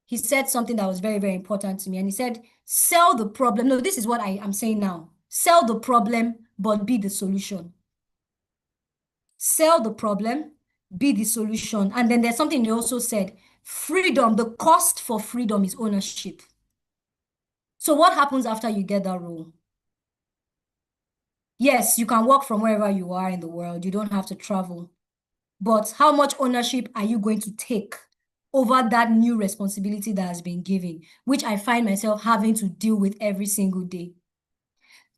He said something that was very, very important to me. And he said, sell the problem. No, this is what I am saying now. Sell the problem, but be the solution. Sell the problem, be the solution. And then there's something he also said, freedom, the cost for freedom is ownership. So what happens after you get that role? Yes, you can work from wherever you are in the world. You don't have to travel. But how much ownership are you going to take over that new responsibility that has been given, which I find myself having to deal with every single day?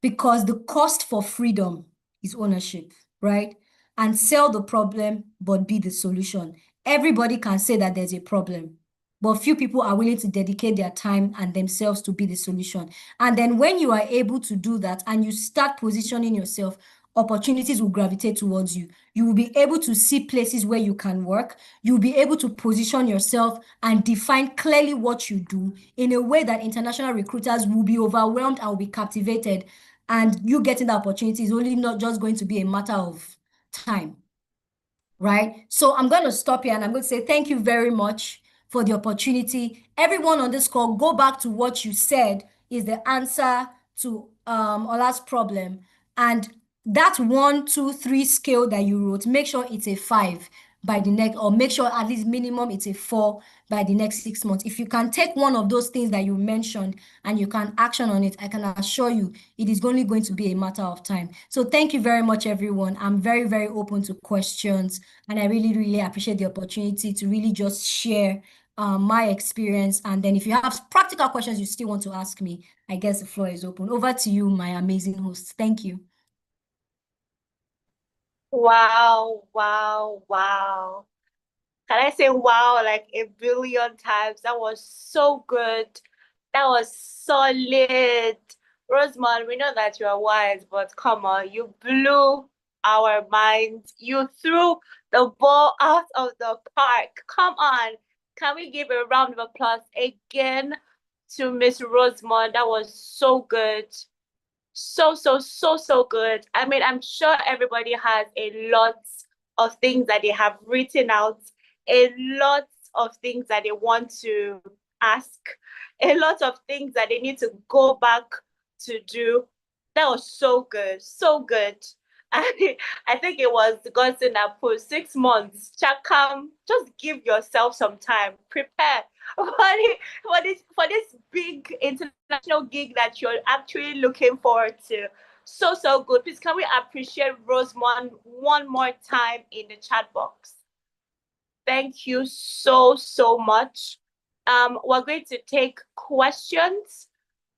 Because the cost for freedom is ownership, right? And sell the problem, but be the solution. Everybody can say that there's a problem, but few people are willing to dedicate their time and themselves to be the solution. And then when you are able to do that and you start positioning yourself, opportunities will gravitate towards you. You will be able to see places where you can work. You'll be able to position yourself and define clearly what you do in a way that international recruiters will be overwhelmed and will be captivated. And you getting the opportunity is only not just going to be a matter of time, right? So I'm going to stop here and I'm going to say thank you very much for the opportunity. Everyone on this call, go back to what you said is the answer to Ola's problem. And that 1, 2, 3 scale that you wrote, make sure it's a 5 by the next, or make sure at least minimum it's a 4 by the next 6 months. If you can take one of those things that you mentioned and you can action on it, I can assure you it is only going to be a matter of time. So thank you very much, everyone. I'm very, very open to questions, and I really, really appreciate the opportunity to really just share my experience. And then if you have practical questions you still want to ask me, I guess the floor is open. Over to you, my amazing host. Thank you. Wow, wow, wow. Can I say wow like a billion times? That was so good. That was solid. Rosemont, we know that you are wise, but come on, you blew our minds. You threw the ball out of the park. Come on. Can we give a round of applause again to Miss Rosemont? That was so good. So good. I mean, I'm sure everybody has a lot of things that they have written out, a lot of things that they want to ask, a lot of things that they need to go back to do. That was so good, so good. I think it was Godson that put 6 months. Chakam, just give yourself some time. Prepare for this big international gig that you're actually looking forward to. So good. Please, can we appreciate Rosemont one more time in the chat box? Thank you so much. We're going to take questions,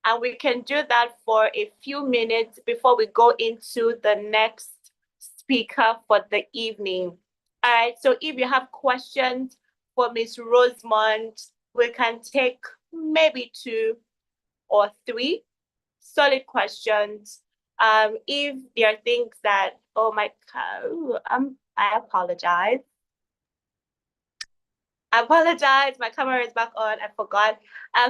and we can do that for a few minutes before we go into the next speaker for the evening. All right, so if you have questions for Ms. Rosemont, we can take maybe 2 or 3 solid questions. If there are things that, oh my God, I apologize. My camera is back on. I forgot.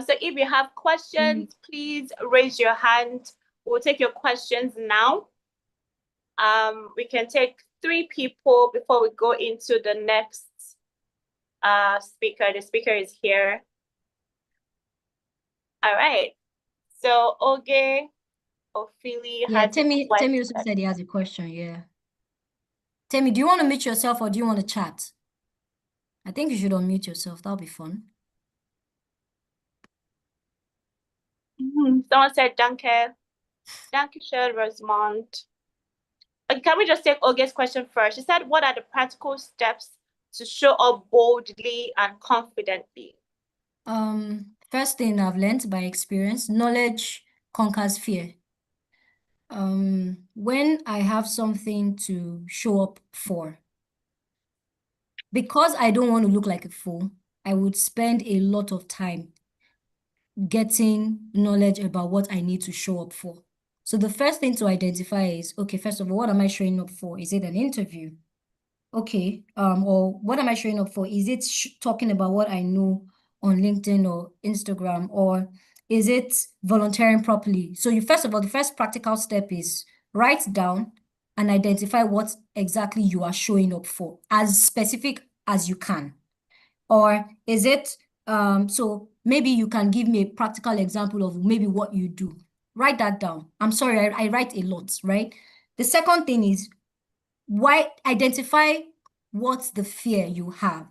So if you have questions, please raise your hand. We'll take your questions now. We can take 3 people before we go into the next speaker. The speaker is here. All right. So Oge Ophili has Temi also said he has a question. Yeah. Temi, do you want to mute yourself or do you want to chat? I think you should unmute yourself. That'll be fun. Someone said, Danke. Danke schön, Rosemont. Can we just take Oge's question first? She said, what are the practical steps to show up boldly and confidently? First thing I've learned by experience, knowledge conquers fear. When I have something to show up for, because I don't want to look like a fool, I would spend a lot of time getting knowledge about what I need to show up for. So the first thing to identify is, okay, first of all, what am I showing up for? Is it an interview? Okay, or what am I showing up for? Is it talking about what I know on LinkedIn or Instagram, or is it volunteering properly? So you, first of all, the first practical step is write down and identify what exactly you are showing up for, as specific as you can. Or is it, so maybe you can give me a practical example of maybe what you do. Write that down. I'm sorry, I write a lot, right? The second thing is, why identify what's the fear you have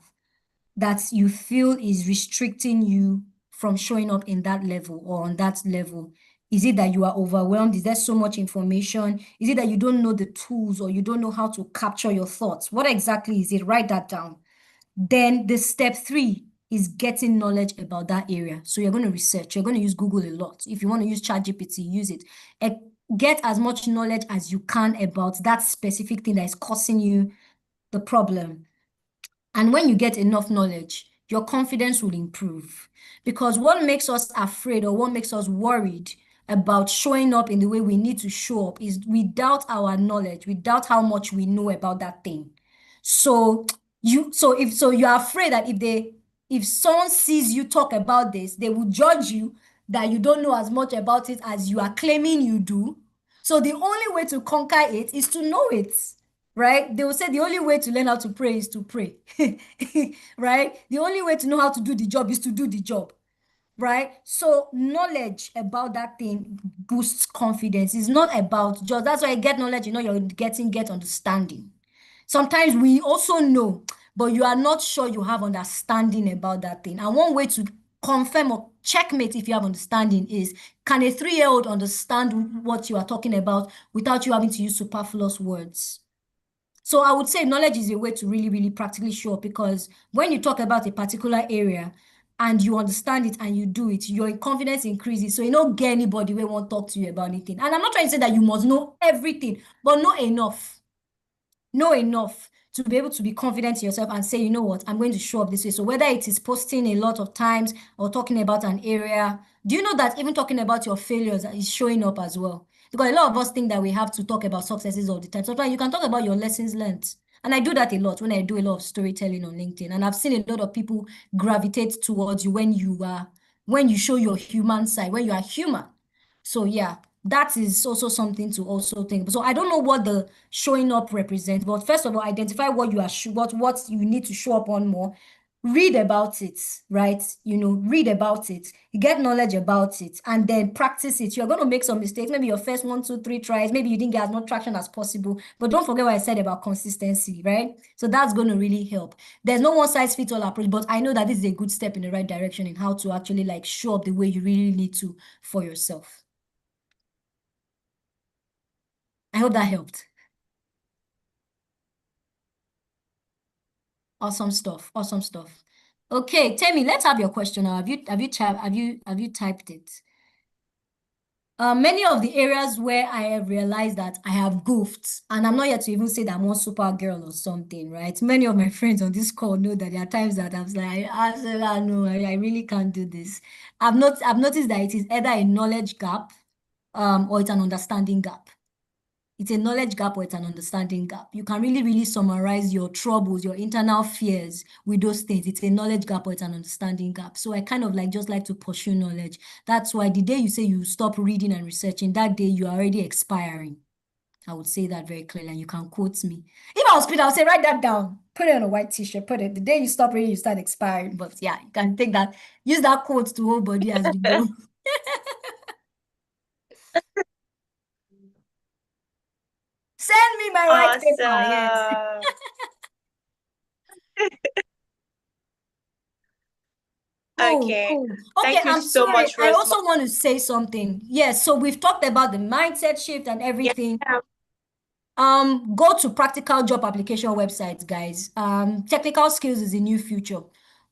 that you feel is restricting you from showing up in that level or on that level? Is it that you are overwhelmed? Is there so much information? Is it that you don't know the tools or you don't know how to capture your thoughts? What exactly is it? Write that down. Then the step 3 is getting knowledge about that area. So you're going to research. You're going to use Google a lot. If you want to use ChatGPT, use it. Get as much knowledge as you can about that specific thing that is causing you the problem. And when you get enough knowledge, your confidence will improve. Because what makes us afraid or what makes us worried about showing up in the way we need to show up is we doubt our knowledge, we doubt how much we know about that thing. So you're afraid that if someone sees you talk about this, they will judge you that you don't know as much about it as you are claiming you do. So the only way to conquer it is to know it, right? They will say the only way to learn how to pray is to pray, right? The only way to know how to do the job is to do the job, right? So knowledge about that thing boosts confidence. It's not about just, that's why I get knowledge, you're get understanding. Sometimes we also know, but you are not sure you have understanding about that thing. And one way to confirm or checkmate if you have understanding is, can a 3-year-old understand what you are talking about without you having to use superfluous words? So I would say knowledge is a way to really, really practically show up, because when you talk about a particular area and you understand it and you do it, your confidence increases. So you don't get anybody who won't talk to you about anything. And I'm not trying to say that you must know everything, but know enough to be able to be confident in yourself and say, you know what, I'm going to show up this way. So whether it is posting a lot of times or talking about an area, do you know that even talking about your failures is showing up as well? Because a lot of us think that we have to talk about successes all the time. Sometimes you can talk about your lessons learned. And I do that a lot when I do a lot of storytelling on LinkedIn. And I've seen a lot of people gravitate towards you when you show your human side, when you are human. So yeah, that is also something to also think. So I don't know what the showing up represents, but first of all, identify what you are what you need to show up on more. Read about it, right? Read about it, get knowledge about it, and then practice it. You're going to make some mistakes. Maybe your first 1, 2, 3 tries, maybe you didn't get as much traction as possible, but don't forget what I said about consistency, right? So that's going to really help. There's no one size fits all approach, but I know that this is a good step in the right direction in how to actually show up the way you really need to for yourself. I hope that helped. Awesome stuff. Awesome stuff. Okay, Temi, let's have your question now. Have you typed it? Many of the areas where I have realized that I have goofed, and I'm not yet to even say that I'm one super girl or something, right? Many of my friends on this call know that there are times that I was like, no, I really can't do this. I've noticed that it is either a knowledge gap, or it's an understanding gap. It's a knowledge gap or it's an understanding gap. You can really, really summarize your troubles, your internal fears with those things. It's a knowledge gap or it's an understanding gap. So I kind of just like to pursue knowledge. That's why the day you say you stop reading and researching, that day you are already expiring. I would say that very clearly, and you can quote me. If I was Peter, I'll say, write that down. Put it on a white t-shirt. Put it. The day you stop reading, you start expiring. But yeah, you can take that. Use that quote to hold body as you go. Send me my white paper. Yes. Okay. Cool. Okay, Thank you I'm so sorry. much, I Rosemary. also want to say something. Yes, so we've talked about the mindset shift and everything. Yeah. Go to practical job application websites, guys. Technical skills is the new future.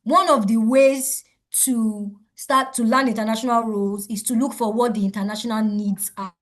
One of the ways to start to learn international roles is to look for what the international needs are.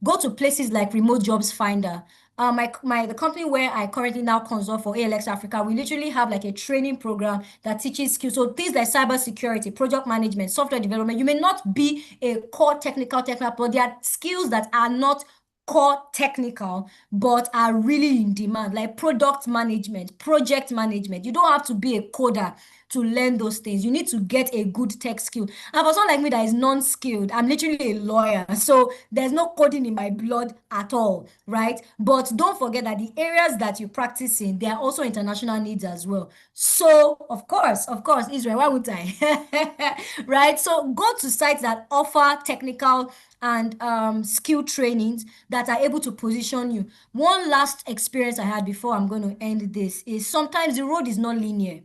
Go to places like Remote Jobs Finder. The company where I currently now consult for ALX Africa, we literally have a training program that teaches skills. So things like cybersecurity, project management, software development. You may not be a core technical, but there are skills that are not core technical, but are really in demand, like product management, project management. You don't have to be a coder to learn those things. You need to get a good tech skill. And for someone like me that is non-skilled, I'm literally a lawyer, so there's no coding in my blood at all, right? But don't forget that the areas that you practice in, there are also international needs as well. So of course, Israel, why would I? Right? So go to sites that offer technical and skill trainings that are able to position you. One last experience I had before I'm going to end this is sometimes the road is not linear.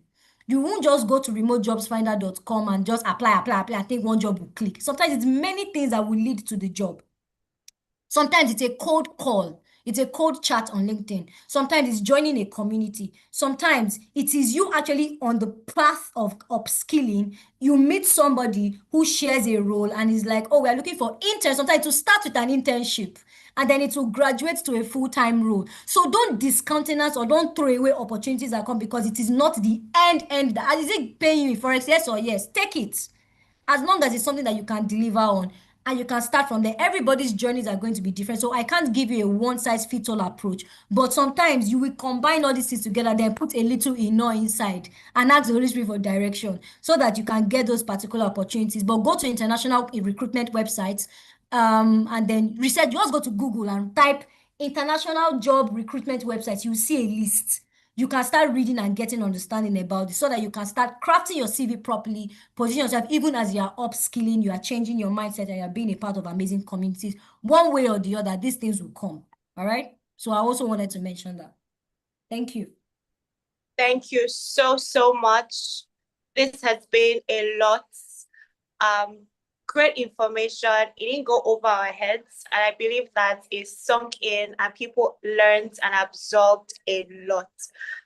You won't just go to remotejobsfinder.com and just apply, and think one job will click. Sometimes it's many things that will lead to the job. Sometimes it's a cold call. It's a cold chat on LinkedIn. Sometimes it's joining a community. Sometimes it is you actually on the path of upskilling. You meet somebody who shares a role and is like, oh, we're looking for interns. Sometimes to start with an internship and then it will graduate to a full-time role. So don't discountenance or don't throw away opportunities that come because it is not the end. Is it paying you in Forex? Yes or yes? Take it. As long as it's something that you can deliver on and you can start from there. Everybody's journeys are going to be different. So I can't give you a one-size-fits-all approach. But sometimes you will combine all these things together, then put a little inner inside and ask the Holy Spirit for direction so that you can get those particular opportunities. But go to international recruitment websites and then research. Just go to Google and type international job recruitment websites. You'll see a list. You can start reading and getting understanding about it so that you can start crafting your CV properly, position yourself even as you are upskilling, you are changing your mindset and you're being a part of amazing communities. One way or the other, these things will come. All right. So I also wanted to mention that. Thank you. Thank you so, so much. This has been a lot. Great information. It didn't go over our heads. And I believe that it sunk in and people learned and absorbed a lot.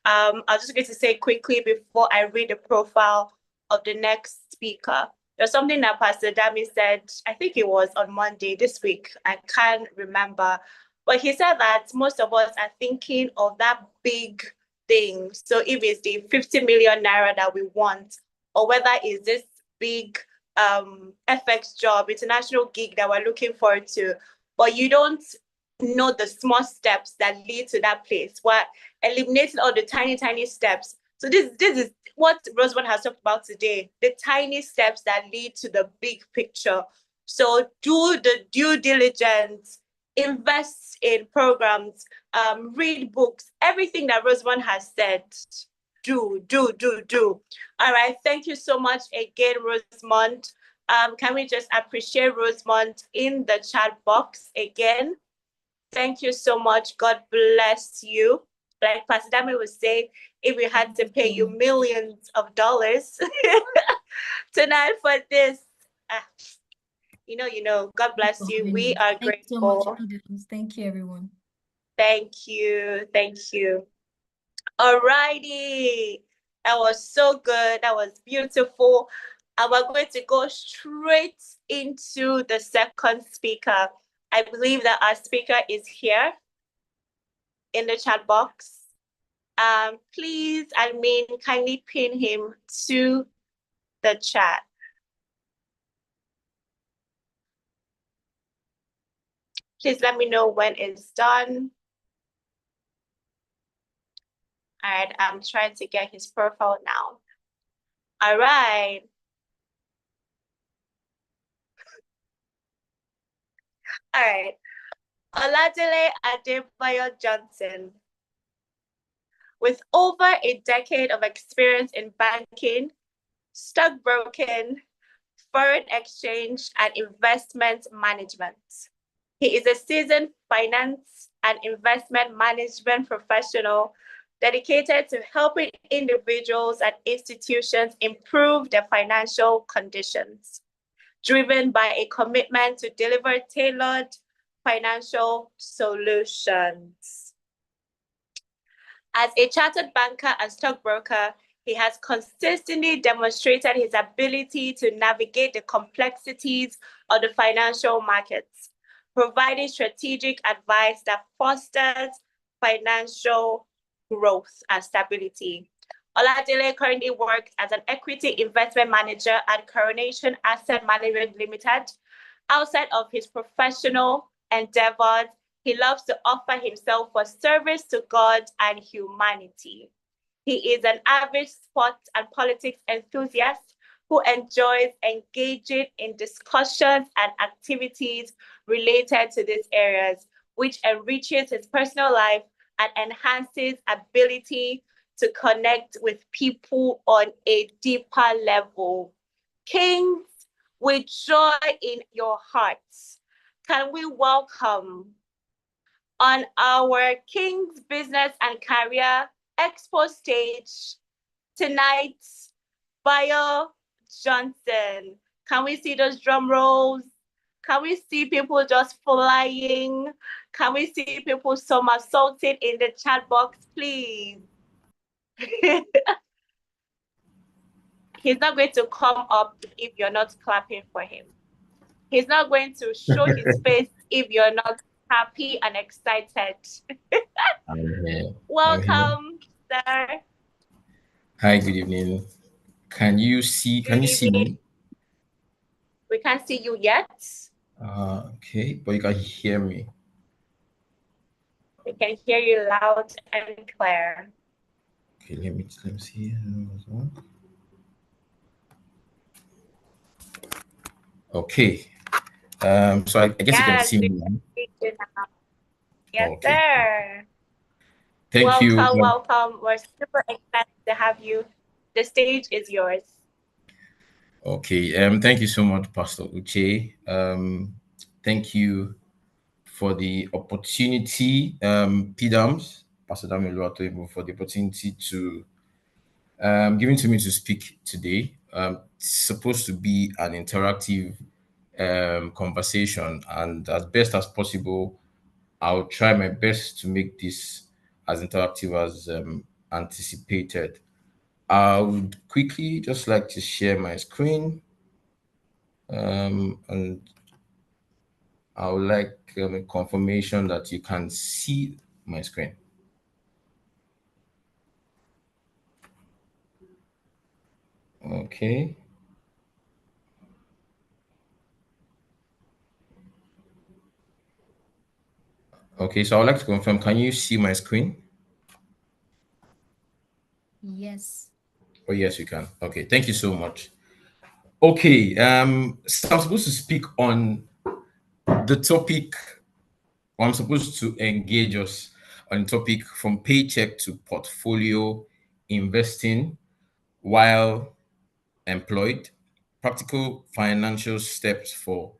I was just going to say quickly before I read the profile of the next speaker. There's something that Pastor Dami said, I think it was on Monday this week. I can't remember. But he said that most of us are thinking of that big thing. So if it's the 50 million naira that we want, or whether it's this big FX job, international gig that we're looking forward to, but you don't know the small steps that lead to that place. We're eliminating all the tiny steps. So this is what Rosemond has talked about today, the tiny steps that lead to the big picture. So do the due diligence, invest in programs, read books, everything that Rosemond has said. Do. All right, thank you so much again, Rosemond. Can we just appreciate Rosemond in the chat box again? Thank you so much. God bless you. Like Pastor Dami would say, if we had to pay you millions of dollars tonight for this, you know, God bless you. We are grateful. So much. Thank you, everyone. Thank you. All righty. That was so good. That was beautiful. And we're going to go straight into the second speaker. I believe that our speaker is here in the chat box. Please, kindly pin him to the chat. Please let me know when it's done. All right, I'm trying to get his profile now. All right. All right. Oladele Adebayo Johnson. With over a decade of experience in banking, stockbroking, foreign exchange, and investment management. He is a seasoned finance and investment management professional dedicated to helping individuals and institutions improve their financial conditions, driven by a commitment to deliver tailored financial solutions. As a chartered banker and stockbroker, he has consistently demonstrated his ability to navigate the complexities of the financial markets, providing strategic advice that fosters financial growth and stability. Oladele currently works as an equity investment manager at Coronation Asset Management Limited. Outside of his professional endeavors, he loves to offer himself for service to God and humanity. He is an avid sports and politics enthusiast who enjoys engaging in discussions and activities related to these areas, which enriches his personal life and enhances ability to connect with people on a deeper level. Kings, with joy in your hearts, can we welcome on our King's Business and Career Expo stage, tonight, Bio Johnson. Can we see those drum rolls? Can we see people just flying? Can we see people somersaulting in the chat box, please? He's not going to come up if you're not clapping for him. He's not going to show his face if you're not happy and excited. I'm here. Welcome, sir. Hi, good evening. Can you see me? We can't see you yet. Okay, but you can hear me. We can hear you loud and clear. Okay, let me see. Okay. So I guess you can see me now. Yes, okay. sir. Thank you. Welcome. We're super excited to have you. The stage is yours. Okay. Thank you so much, Pastor Uche. Thank you for the opportunity, PDAMS, Pastor Damian Luatoibo, for the opportunity to given to me to speak today. It's supposed to be an interactive conversation, and as best as possible, I'll try my best to make this as interactive as anticipated. I would quickly just like to share my screen, and I would like a confirmation that you can see my screen. Okay. Okay, so I would like to confirm, can you see my screen? Yes. Oh, yes, you can. Okay, thank you so much. Okay, so I'm supposed to speak on the topic, or I'm supposed to engage us on the topic from paycheck to portfolio investing while employed, practical financial steps for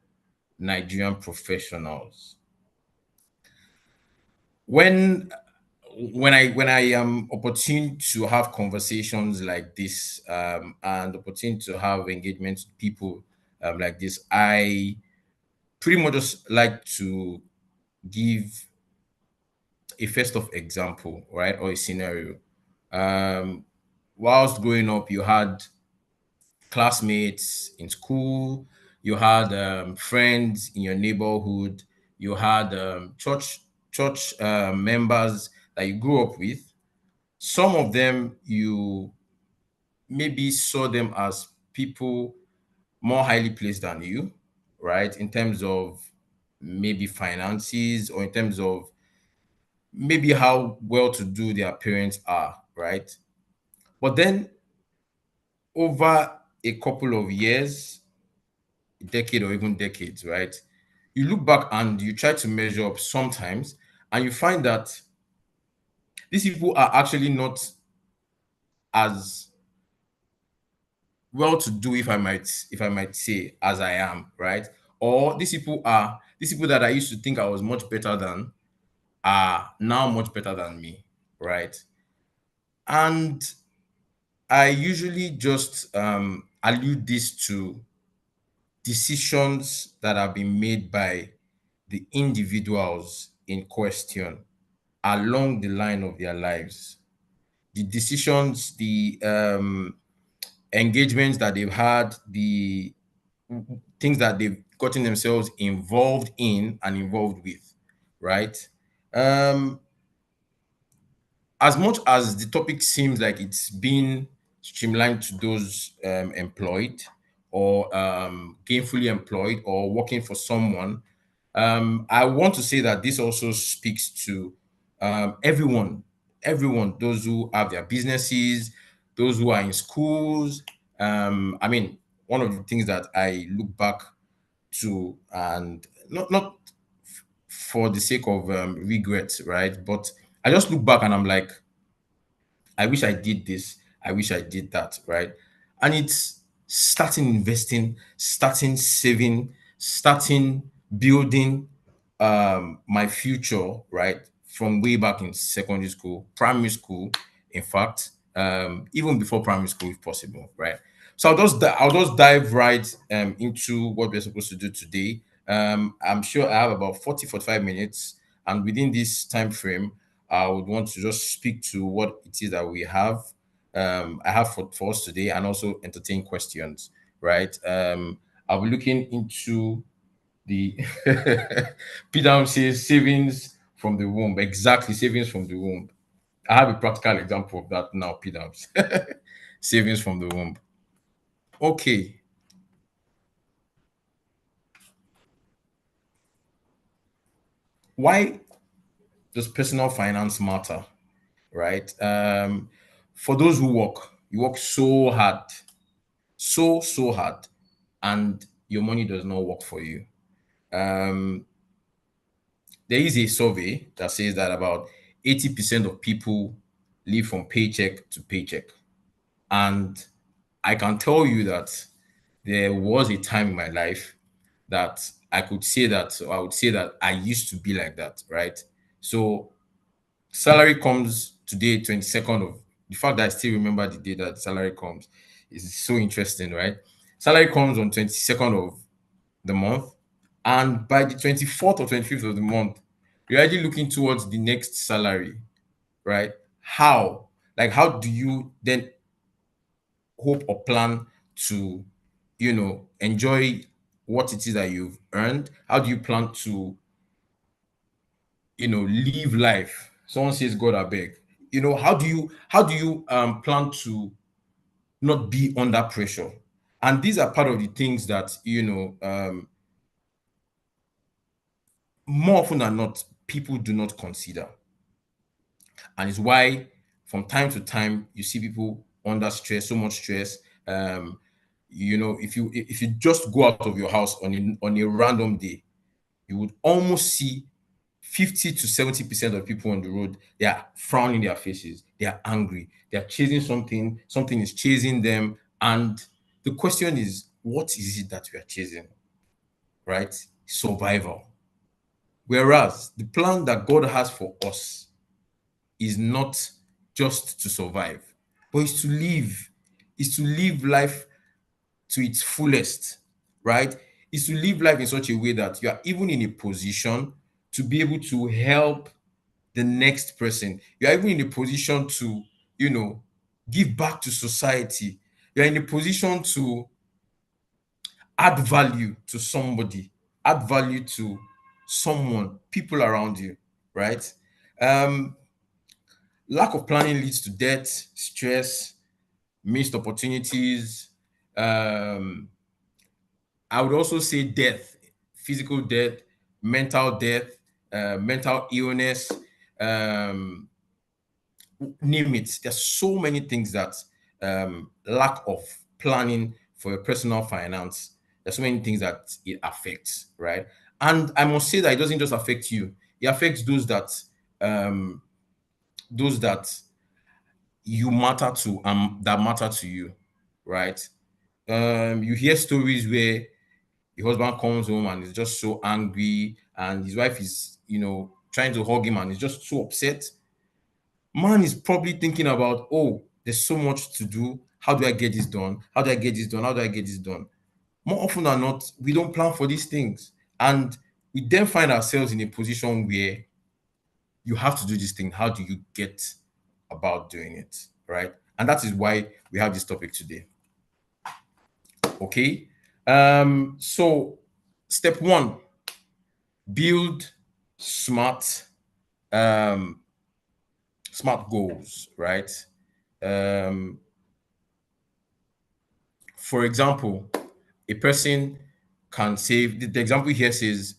Nigerian professionals. When I am opportune to have conversations like this, and opportune to have engagement with people like this, I pretty much just like to give a first of example, right, or a scenario. Whilst growing up, you had classmates in school, you had friends in your neighborhood, you had church members that you grew up with. Some of them you maybe saw them as people more highly placed than you, right? In terms of maybe finances, or in terms of maybe how well to do their parents are, right? But then over a couple of years, a decade or even decades, right? You look back and you try to measure up sometimes, and you find that these people are actually not as well to do, if I might say, as I am, right? Or these people that I used to think I was much better than are now much better than me, right? And I usually just allude this to decisions that have been made by the individuals in question along the line of their lives. The decisions, the engagements that they've had, the things that they've gotten themselves involved in and involved with, right? Um, as much as the topic seems like it's been streamlined to those employed, or gainfully employed, or working for someone, I want to say that this also speaks to everyone, those who have their businesses, those who are in schools. I mean, one of the things that I look back to, and not for the sake of regret, right? But I just look back and I'm like, I wish I did this. I wish I did that, right? And it's starting investing, starting saving, starting building my future, right? From way back in secondary school, primary school, in fact, even before primary school if possible, right? So I'll just dive right into what we're supposed to do today. I'm sure I have about 45 minutes, and within this time frame, I would want to just speak to what it is that we have. I have for us today, and also entertain questions, right? I'll be looking into the Peter says savings from the womb. Exactly, savings from the womb. I have a practical example of that now, Peter. Savings from the womb. Okay. Why does personal finance matter? Right? For those who work, you work so hard, so hard, and your money does not work for you. Um, there is a survey that says that about 80% of people live from paycheck to paycheck. And I can tell you that there was a time in my life that I could say that, so I would say that I used to be like that, right? So salary comes today, 22nd of the fact that I still remember the day that salary comes is so interesting, right? Salary comes on 22nd of the month, and by the 24th or 25th of the month, you're already looking towards the next salary, right? How? Like, how do you then hope or plan to, enjoy what it is that you've earned? How do you plan to, live life? Someone says, God, I beg. How do you plan to not be under pressure? And these are part of the things that, more often than not, people do not consider. And it's why from time to time you see people under stress, so much stress. If you just go out of your house on a random day, you would almost see 50 to 70% of people on the road, they are frowning their faces, they are angry, they are chasing something is chasing them. And the question is, what is it that we are chasing? Right? Survival. Whereas the plan that God has for us is not just to survive, but is to live life to its fullest, right? Is to live life in such a way that you are even in a position to be able to help the next person. You are even in a position to, give back to society. You're in a position to add value to somebody, add value to someone, people around you, right? Um, Lack of planning leads to debt, stress, missed opportunities. Um, I would also say death, physical death, mental illness, um, name it. There's so many things that lack of planning for your personal finance. There's so many things that it affects, right? And I must say that it doesn't just affect you; it affects um, those that you matter to, that matter to you, right? You hear stories where the husband comes home and is just so angry, and his wife is, trying to hug him and is just so upset. Man is probably thinking about, oh, there's so much to do. How do I get this done? How do I get this done? How do I get this done? More often than not, we don't plan for these things. And we then find ourselves in a position where you have to do this thing. How do you get about doing it? Right? And that is why we have this topic today. Okay. So step one, build smart um smart goals, right? Um, for example, a person can save. The example here says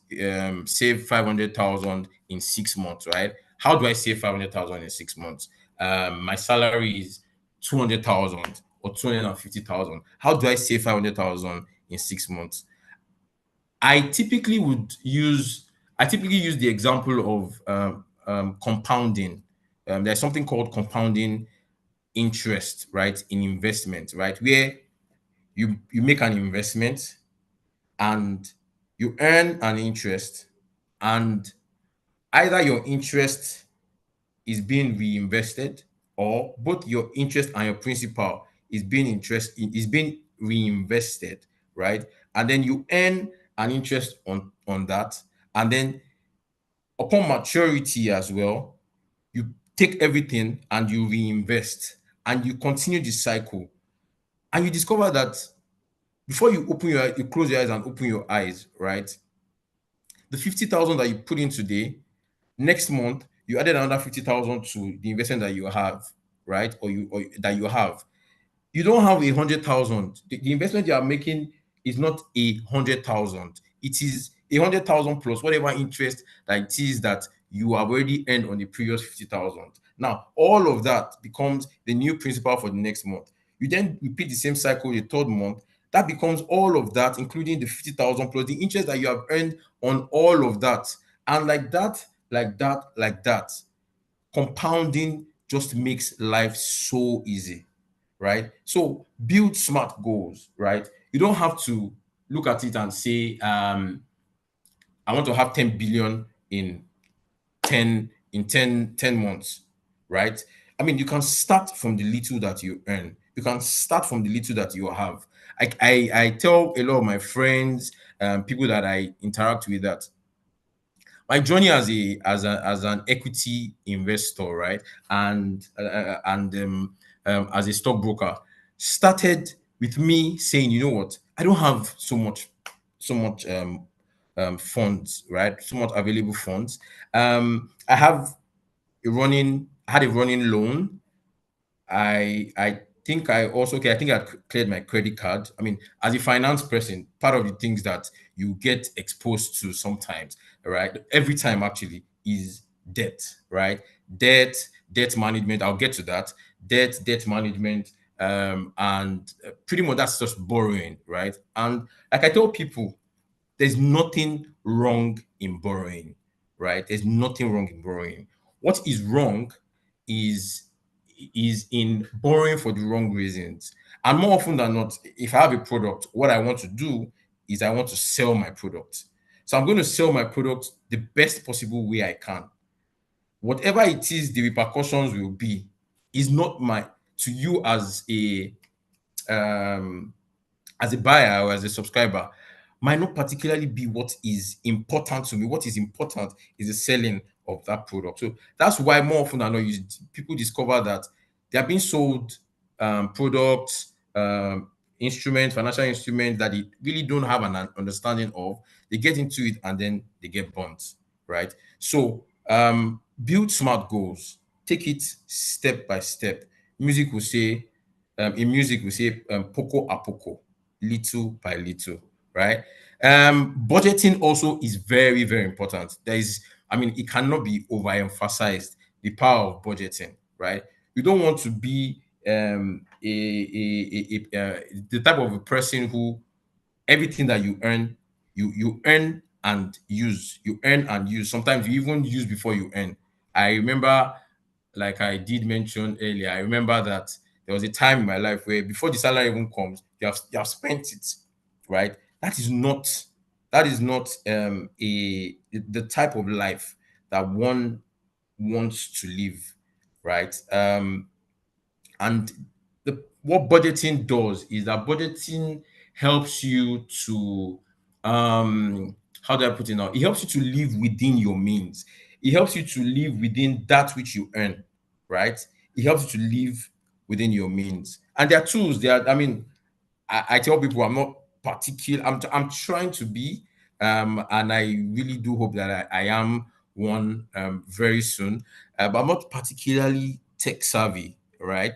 save 500,000 in 6 months, right? How do I save 500,000 in 6 months? My salary is 200,000 or 250,000. How do I save 500,000 in 6 months? I typically use the example of compounding. There's something called compounding interest, right, in investment, right, where you make an investment and you earn an interest, and either your interest is being reinvested or both your interest and your principal is being reinvested, right? And then you earn an interest on that, and then upon maturity as well, you take everything and you reinvest, and you continue the cycle, and you discover that before you close your eyes and open your eyes, right? The 50,000 that you put in today, next month you added another 50,000 to the investment that you have, right? Or that you have. You don't have 100,000. The investment you are making is not 100,000. It is 100,000 plus whatever interest that it is that you have already earned on the previous 50,000. Now, all of that becomes the new principal for the next month. You then repeat the same cycle the third month. That becomes all of that, including the 50,000 plus the interest that you have earned on all of that. And like that, like that, compounding just makes life so easy, right? So build smart goals, right? You don't have to look at it and say, I want to have 10 billion in 10 months, right? I mean, you can start from the little that you earn. You can start from the little that you have. I tell a lot of my friends, people that I interact with, that my journey as an equity investor, right, and as a stockbroker, started with me saying, you know what, I don't have so much funds, right, so much available funds. I have I had a running loan. I think I also okay. I think I cleared my credit card. I mean, as a finance person, part of the things that you get exposed to sometimes, right? Every time actually is debt, right? Debt, debt management. I'll get to that. Debt management, and pretty much that's just borrowing, right? And like I tell people, there's nothing wrong in borrowing, right? There's nothing wrong in borrowing. What is wrong is in borrowing for the wrong reasons. And more often than not, if I have a product, what I want to do is I want to sell my product. So I'm going to sell my product the best possible way I can. Whatever it is, the repercussions will be is not my to you um as a buyer or as a subscriber might not particularly be what is important to me. What is important is the selling of that product. So that's why more often than not, people discover that they are being sold products, instruments, financial instruments that they really don't have an understanding of. They get into it and then they get burnt, right? So build smart goals. Take it step by step. Music will say, in music we say poco a poco, little by little, right? Budgeting also is very, very important. I mean, it cannot be overemphasized, the power of budgeting, right? You don't want to be the type of a person who everything that you earn, you earn and use. You earn and use. Sometimes you even use before you earn. I remember, like I did mention earlier, I remember that there was a time in my life where before the salary even comes, you have spent it, right? That is not the type of life that one wants to live, right? And what budgeting does is that budgeting helps you to how do I put it now? It helps you to live within your means. It helps you to live within that which you earn, right? It helps you to live within your means. And there are tools. I mean, I tell people I'm not particular. I'm trying to be, and I really do hope that I am one very soon. But I'm not particularly tech savvy, right?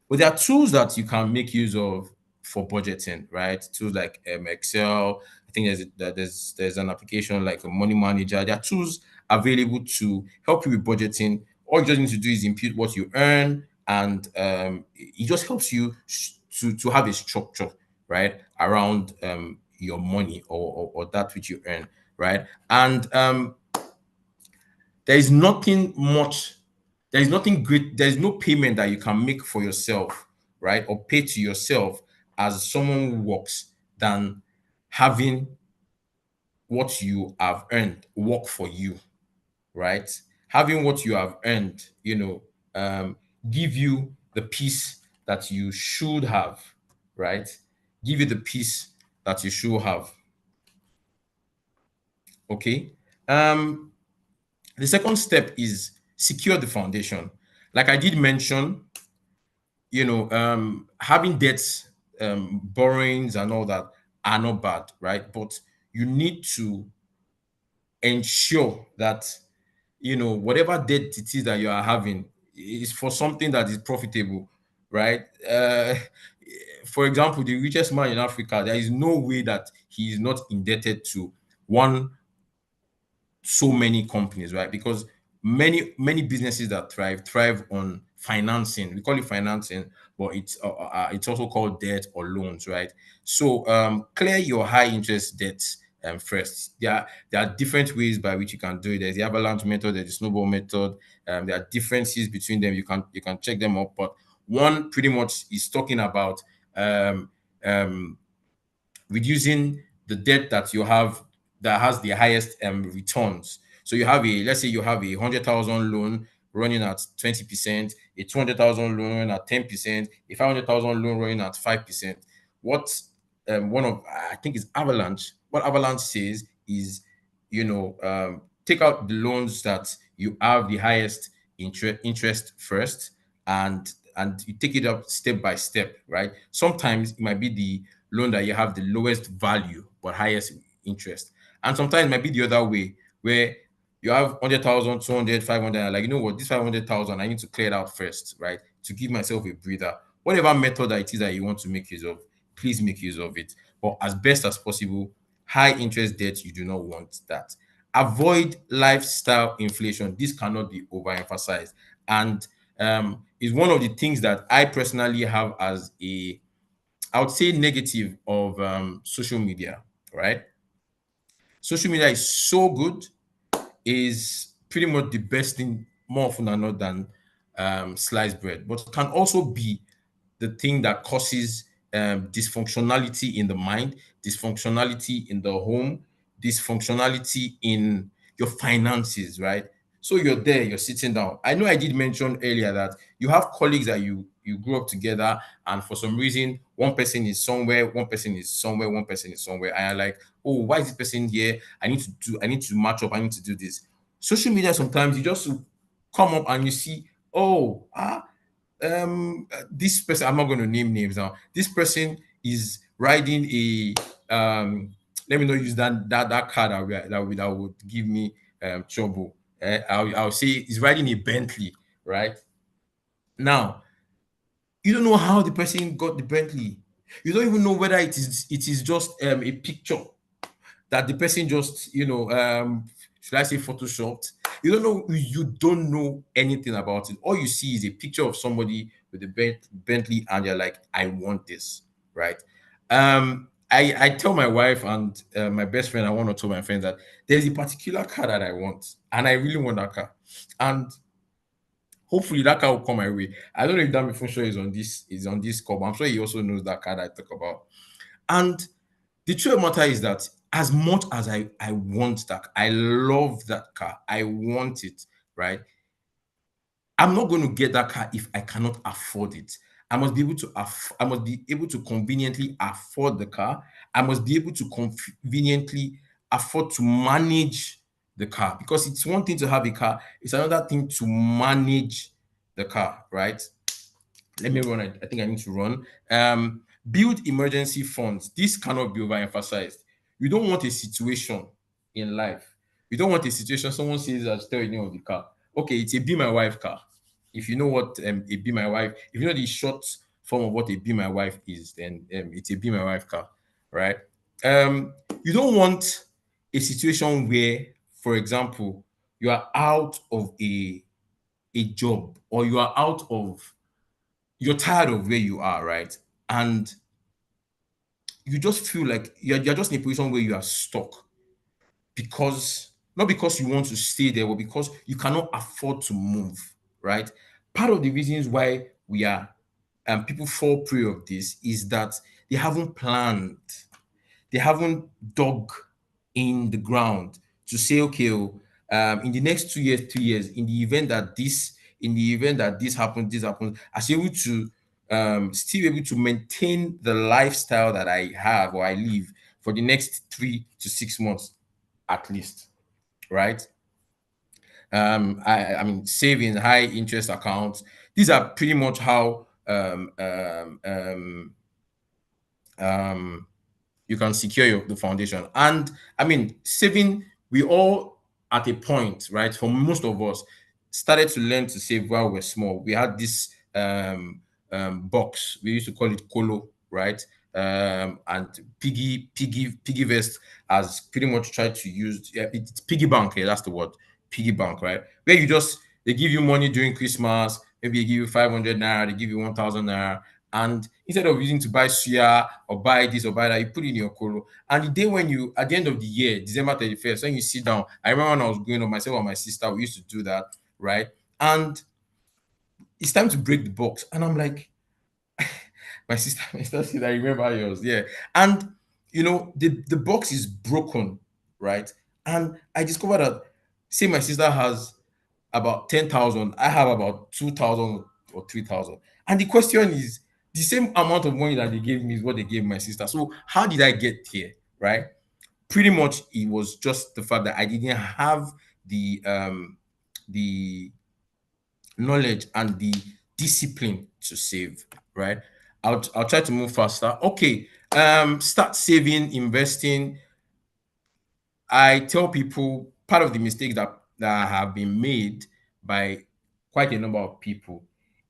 But there are tools that you can make use of for budgeting, right? Tools like Excel. I think there's an application like a money manager. There are tools available to help you with budgeting. All you just need to do is input what you earn, and it just helps you to have a structure, right, around your money or that which you earn, right? And there is nothing much, there is nothing great, there is no payment that you can make for yourself, right, or pay to yourself as someone who works than having what you have earned work for you, right? Having what you have earned, give you the peace that you should have, right? Give you the peace that you should have. Okay. The second step is secure the foundation. Like I did mention, having debts, borrowings, and all that are not bad, right? But you need to ensure that whatever debt it is that you are having is for something that is profitable, right? For example, the richest man in Africa, there is no way that he is not indebted to one so many companies, right? Because many businesses that thrive on financing. We call it financing, but it's also called debt or loans, right? So clear your high interest debts first. There are different ways by which you can do it. There's the avalanche method, there's the snowball method. There are differences between them. You can check them up, but one pretty much is talking about um, um, reducing the debt that you have that has the highest returns. So let's say you have a 100,000 loan running at 20%, a 200,000 loan running at 10%, a 500,000 loan running at 5%. What one of I think is Avalanche. What Avalanche says is, take out the loans that you have the highest interest first, and you take it up step by step, right? Sometimes it might be the loan that you have the lowest value but highest interest. And sometimes it might be the other way, where you have 100,000, 200, 500, and like, you know what, this 500,000, I need to clear it out first, right? To give myself a breather. Whatever method that it is that you want to make use of, please make use of it. But as best as possible, high interest debt, you do not want that. Avoid lifestyle inflation. This cannot be overemphasized. And is one of the things that I personally have as I would say negative of social media, right? Social media is so good, is pretty much the best thing more often than not than sliced bread, but can also be the thing that causes dysfunctionality in the mind, dysfunctionality in the home, dysfunctionality in your finances, right? So you're there, you're sitting down. I know I did mention earlier that you have colleagues that you grew up together, and for some reason, one person is somewhere, one person is somewhere, one person is somewhere, and you're like, oh, why is this person here? I need to match up, I need to do this. Social media, sometimes you just come up and you see, oh, this person, I'm not going to name names now, this person is riding a let me not use that car that would give me trouble. I'll say he's riding a Bentley, right? Now, you don't know how the person got the Bentley. You don't even know whether it is just a picture that the person just, should I say photoshopped. You don't know anything about it. All you see is a picture of somebody with a Bentley, and you're like, I want this, right? I tell my wife and my best friend and one or two of my friends that there's a particular car that I want, and I really want that car, and hopefully that car will come my way. I don't know if Dami Funsho is on this call, but I'm sure he also knows that car that I talk about. And the truth of the matter is that as much as I want that, I love that car, I want it, right? I'm not going to get that car if I cannot afford it. I must be able to I must be able to conveniently afford the car. I must be able to conveniently afford to manage the car, because it's one thing to have a car, it's another thing to manage the car, right? Let me run. I think I need to run. Build emergency funds. This cannot be overemphasized. You don't want a situation in life. You don't want a situation someone says as tell you of the car. Okay, it's a Be My Wife car. If you know what a Be My Wife, if you know the short form of what a Be My Wife is, then it's a Be My Wife car, right? You don't want a situation where, for example, you are out of a job, or you're tired of where you are, right? And you just feel like you're just in a position where you are stuck, because not because you want to stay there, but because you cannot afford to move, right? Part of the reasons why we are people fall prey of this is that they haven't planned, they haven't dug in the ground to say, okay, in the next 2 years, 3 years, in the event that this in the event that this happens, I was able to still able to maintain the lifestyle that I have or I live for the next 3 to 6 months at least, right? I mean, saving high interest accounts. These are pretty much how you can secure the foundation. And I mean, saving, we all at a point, right? For most of us, started to learn to save while we're small. We had this box. We used to call it colo, right? And piggy vest has pretty much tried to use, yeah, it's piggy bank. Yeah, that's the word, piggy bank, right? Where you just, they give you money during Christmas. Maybe they give you 500 naira, they give you 1,000 naira, and instead of using to buy suya or buy this or buy that, you put it in your colo. And the day when you, at the end of the year, December 31st, when you sit down, I remember when I was growing up, myself and my sister, we used to do that, right? And it's time to break the box. And I'm like, my sister said, I remember yours. Yeah. And, you know, the box is broken, right? And I discovered that, say my sister has about 10,000, I have about 2,000 or 3,000. And the question is, the same amount of money that they gave me is what they gave my sister. So how did I get here, right? Pretty much it was just the fact that I didn't have the knowledge and the discipline to save, right? I'll try to move faster. Okay, start saving, investing. I tell people part of the mistake that have been made by quite a number of people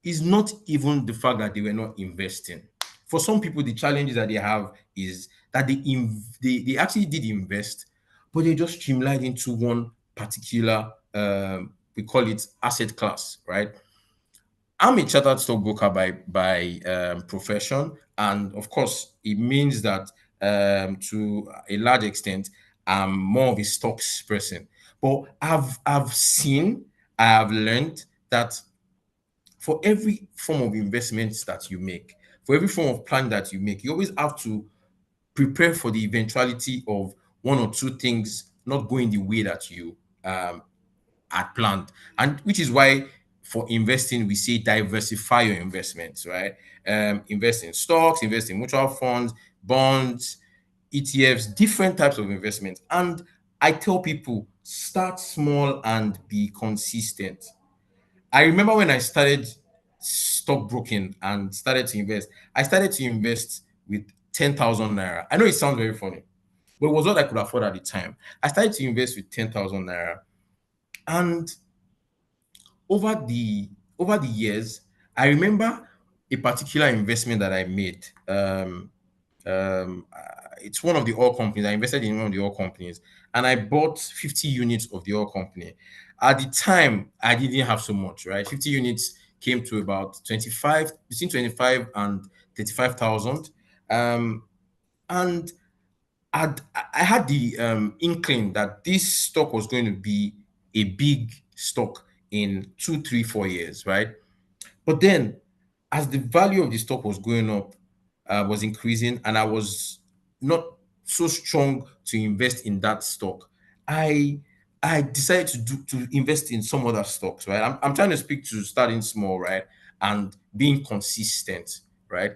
is not even the fact that they were not investing. For some people, the challenges that they have is that they actually did invest, but they just streamlined into one particular we call it asset class, right? I'm a chartered stockbroker by profession, and of course, it means that to a large extent, I'm more of a stocks person. But I have learned that for every form of investments that you make, for every form of plan that you make, you always have to prepare for the eventuality of one or two things not going the way that you had planned. And which is why for investing, we say diversify your investments, right? Invest in stocks, invest in mutual funds, bonds, ETFs, different types of investments. And I tell people, start small and be consistent. I remember when I started stockbroking and started to invest, I started to invest with 10,000 naira. I know it sounds very funny, but it was what I could afford at the time. I started to invest with 10,000 naira. And over the years, I remember a particular investment that I made. It's one of the oil companies. I invested in one of the oil companies, and I bought 50 units of the oil company. At the time, I didn't have so much, right? 50 units came to about 25, between 25 and 35,000. And I had the inkling that this stock was going to be a big stock in 2, 3, 4 years, right? But then, as the value of the stock was going up, was increasing, and I was not so strong to invest in that stock, I I decided to invest in some other stocks, right? I'm trying to speak to starting small, right, and being consistent, right?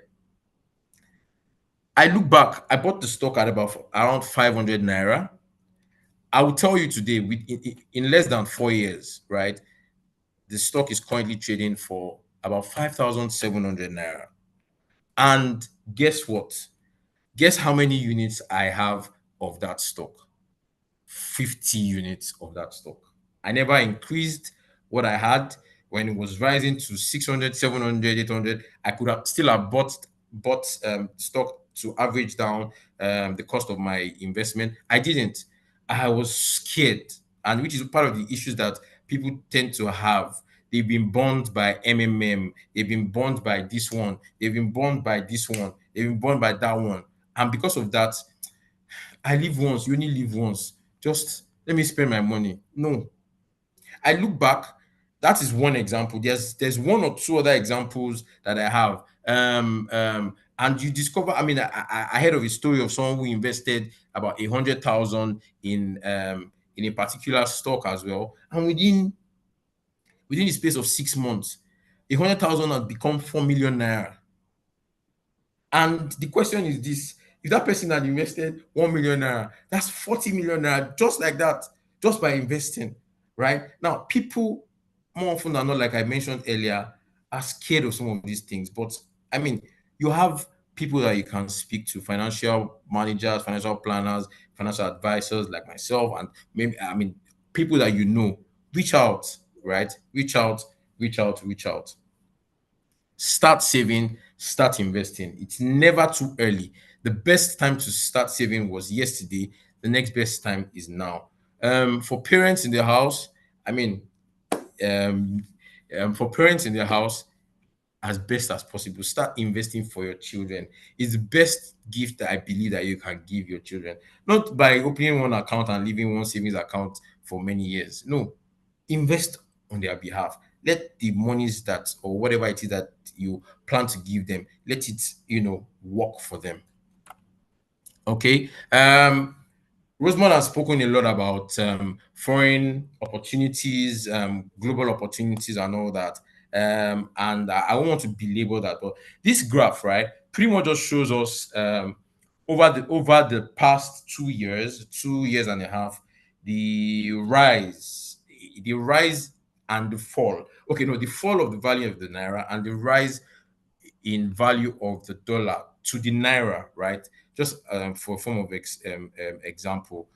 I look back, I bought the stock at about around 500 naira. I will tell you today, in less than 4 years, right, the stock is currently trading for about 5,700 naira. And guess what? Guess how many units I have of that stock? 50 units of that stock. I never increased what I had when it was rising to 600, 700, 800. I could have still have bought stock to average down the cost of my investment. I didn't. I was scared, and which is part of the issues that people tend to have. They've been burned by MMM. They've been burned by this one. They've been burned by this one. They've been burned by that one. And because of that, I live once. You only live once. Just let me spend my money. No. I look back. That is one example. There's one or two other examples that I have. And you discover. I mean, I heard of a story of someone who invested about 100,000 in a particular stock as well, and within the space of 6 months, 100,000 had become 4 million naira. And the question is this: if that person had invested 1 million naira, that's 40 million naira just like that, just by investing, right? Now, people more often than not, like I mentioned earlier, are scared of some of these things. But I mean, you have people that you can speak to, financial managers, financial planners, financial advisors like myself, and maybe, I mean, people that you know. Reach out, right? Reach out, reach out, reach out. Start saving, start investing. It's never too early. The best time to start saving was yesterday. The next best time is now. For parents in the house, I mean, um, for parents in the house, as best as possible, start investing for your children. It's the best gift that I believe that you can give your children. Not by opening one account and leaving one savings account for many years. No, invest on their behalf. Let the monies that, or whatever it is that you plan to give them, let it, work for them. Okay. Rosemont has spoken a lot about foreign opportunities, global opportunities, and all that. And I don't want to belabor that, but this graph, right, pretty much just shows us over the past 2 years, 2 years and a half, the rise and the fall. Okay, no, the fall of the value of the naira and the rise in value of the dollar to the naira, right? Just for a form of example,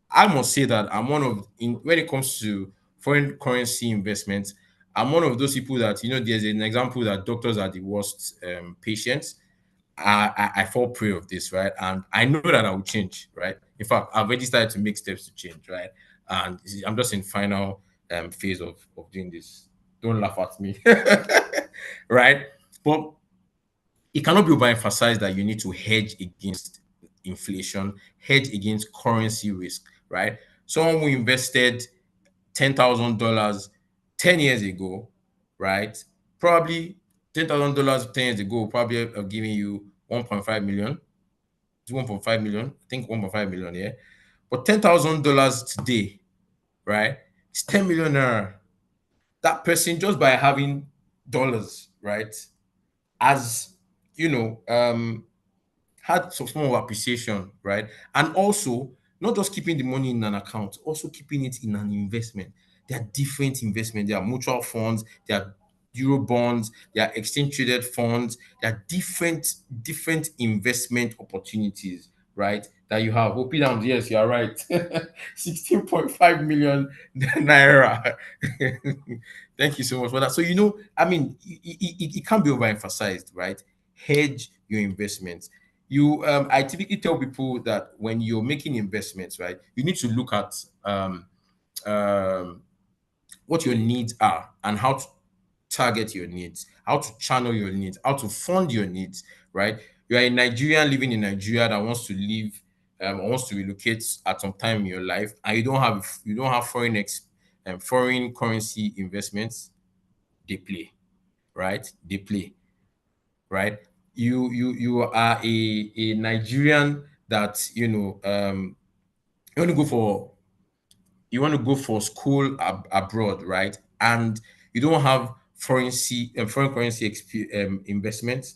I must say that I'm when it comes to foreign currency investments, I'm one of those people that, there's an example that doctors are the worst patients. I fall prey of this, right? And I know that I will change, right? In fact, I've already started to make steps to change, right? And I'm just in final phase of doing this. Don't laugh at me, right? But it cannot be overemphasized that you need to hedge against inflation, hedge against currency risk, right? Someone who invested $10,000 10 years ago, right? Probably $10,000 10 years ago, probably have given you 1.5 million. It's 1.5 million. I think 1.5 million, yeah. But $10,000 today, right? It's 10 million naira. That person, just by having dollars, right? As had some form of appreciation, right? And also, not just keeping the money in an account, also keeping it in an investment. There are different investments. There are mutual funds, there are euro bonds, there are exchange traded funds. There are different investment opportunities, right? That you have. OP Dams, yes, you are right. 16.5 million naira. Thank you so much for that. So, I mean, it can't be overemphasized, right? Hedge your investments. I typically tell people that when you're making investments, right, you need to look at um, what your needs are and how to target your needs, how to channel your needs, how to fund your needs, right? You are a Nigerian living in Nigeria that wants to live or wants to relocate at some time in your life, and you don't have foreign currency investments. They play, right? They play, right? You are a Nigerian that you want to go for you want to go for school abroad, right? And you don't have foreign currency investments.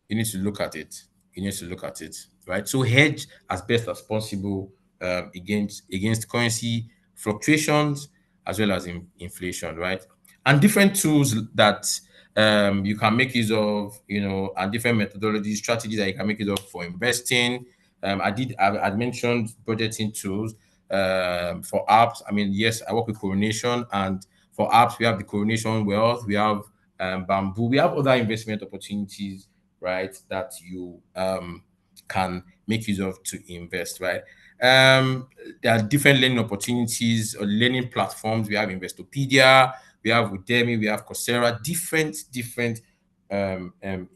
You need to look at it. You need to look at it, right? So hedge as best as possible against currency fluctuations as well as inflation, right? And different tools that you can make use of, and different methodologies, strategies that you can make use of for investing. I mentioned budgeting tools for apps. I mean, yes, I work with Coronation, and for apps, we have the Coronation Wealth, we have Bamboo, we have other investment opportunities, right, that you can make use of to invest, right? There are different learning opportunities or learning platforms. We have Investopedia, we have Udemy, we have Coursera, different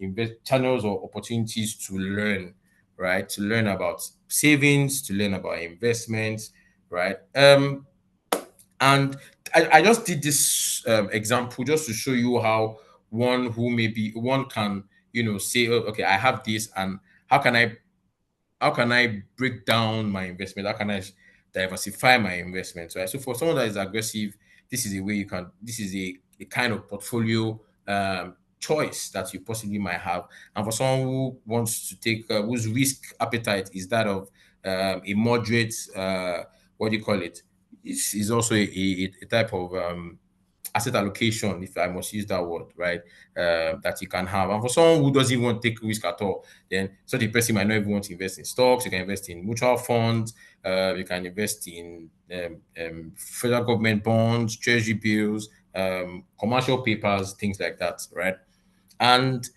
invest channels or opportunities to learn, right? To learn about savings, to learn about investments, right? And I just did this example just to show you how one can, say, oh, okay, I have this, and how can I break down my investment? How can I diversify my investments, right? So for someone that is aggressive, this is a way you can, this is a kind of portfolio choice that you possibly might have. And for someone who wants to take, whose risk appetite is that of a moderate, what do you call it? Is also a type of asset allocation, if I must use that word, right? That you can have. And for someone who doesn't even want to take risk at all, then such a person might not even want to invest in stocks. You can invest in mutual funds. You can invest in federal government bonds, treasury bills, commercial papers, things like that, right? And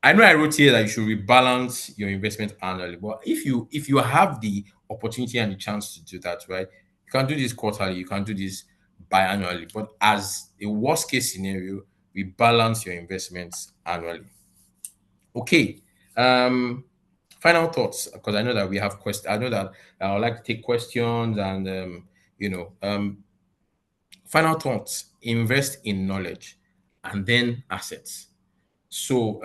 I know I wrote here that you should rebalance your investment annually, but if you have the opportunity and the chance to do that, right, you can do this quarterly, you can do this biannually, but as a worst case scenario, rebalance your investments annually. Okay. Final thoughts, because I know that we have questions. I know that I would like to take questions and final thoughts. Invest in knowledge and then assets. So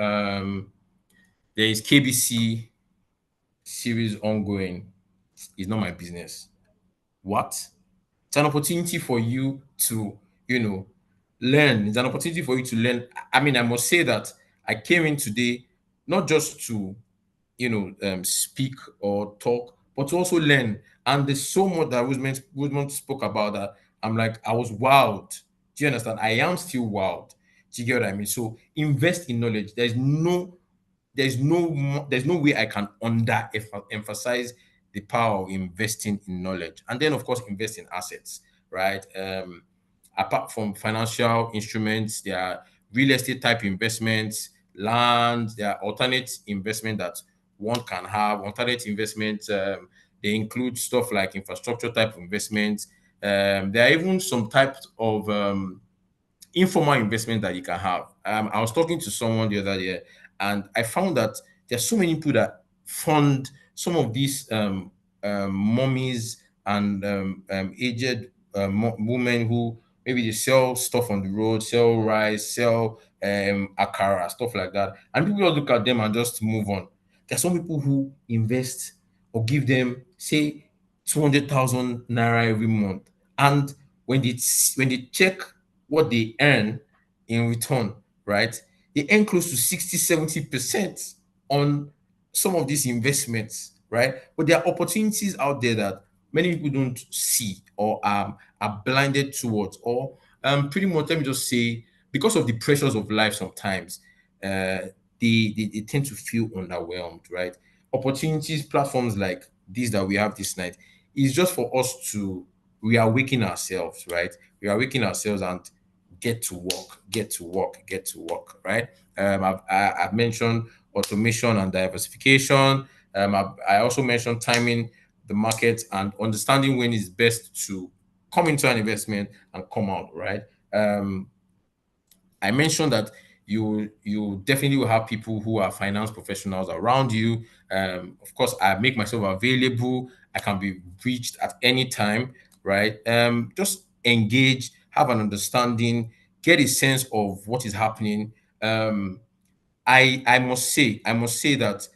there is KBC series ongoing. It's not my business. What? It's an opportunity for you to, learn. It's an opportunity for you to learn. I mean, I must say that I came in today not just to, speak or talk, but to also learn. And there's so much that Rosemont spoke about that I'm like, I was wowed. Do you understand? I am still wowed. Do you get what I mean? So invest in knowledge. There's no way I can emphasize the power of investing in knowledge, and then of course invest in assets, right? Apart from financial instruments, there are real estate type investments, land, there are alternate investment that one can have. Alternate investments, they include stuff like infrastructure type investments. There are even some types of informal investment that you can have. I was talking to someone the other day, and I found that there's so many people that fund some of these mummies and aged women who maybe they sell stuff on the road, sell rice, sell akara, stuff like that. And people just look at them and just move on. There's some people who invest or give them, say, 200,000 naira every month. And when they check what they earn in return, right? They earn close to 60, 70% on some of these investments, right? But there are opportunities out there that many people don't see or are blinded towards, or pretty much, let me just say, because of the pressures of life sometimes, they tend to feel underwhelmed, right? Opportunities, platforms like these that we have this night is just for us to reawaken ourselves, right? Reawaken ourselves and get to work, get to work, get to work, right? I've mentioned automation and diversification. I also mentioned timing the market and understanding when it's best to come into an investment and come out, right? I mentioned that you definitely will have people who are finance professionals around you. Of course, I make myself available. I can be reached at any time, right? Just engage, have an understanding, get a sense of what is happening. I must say that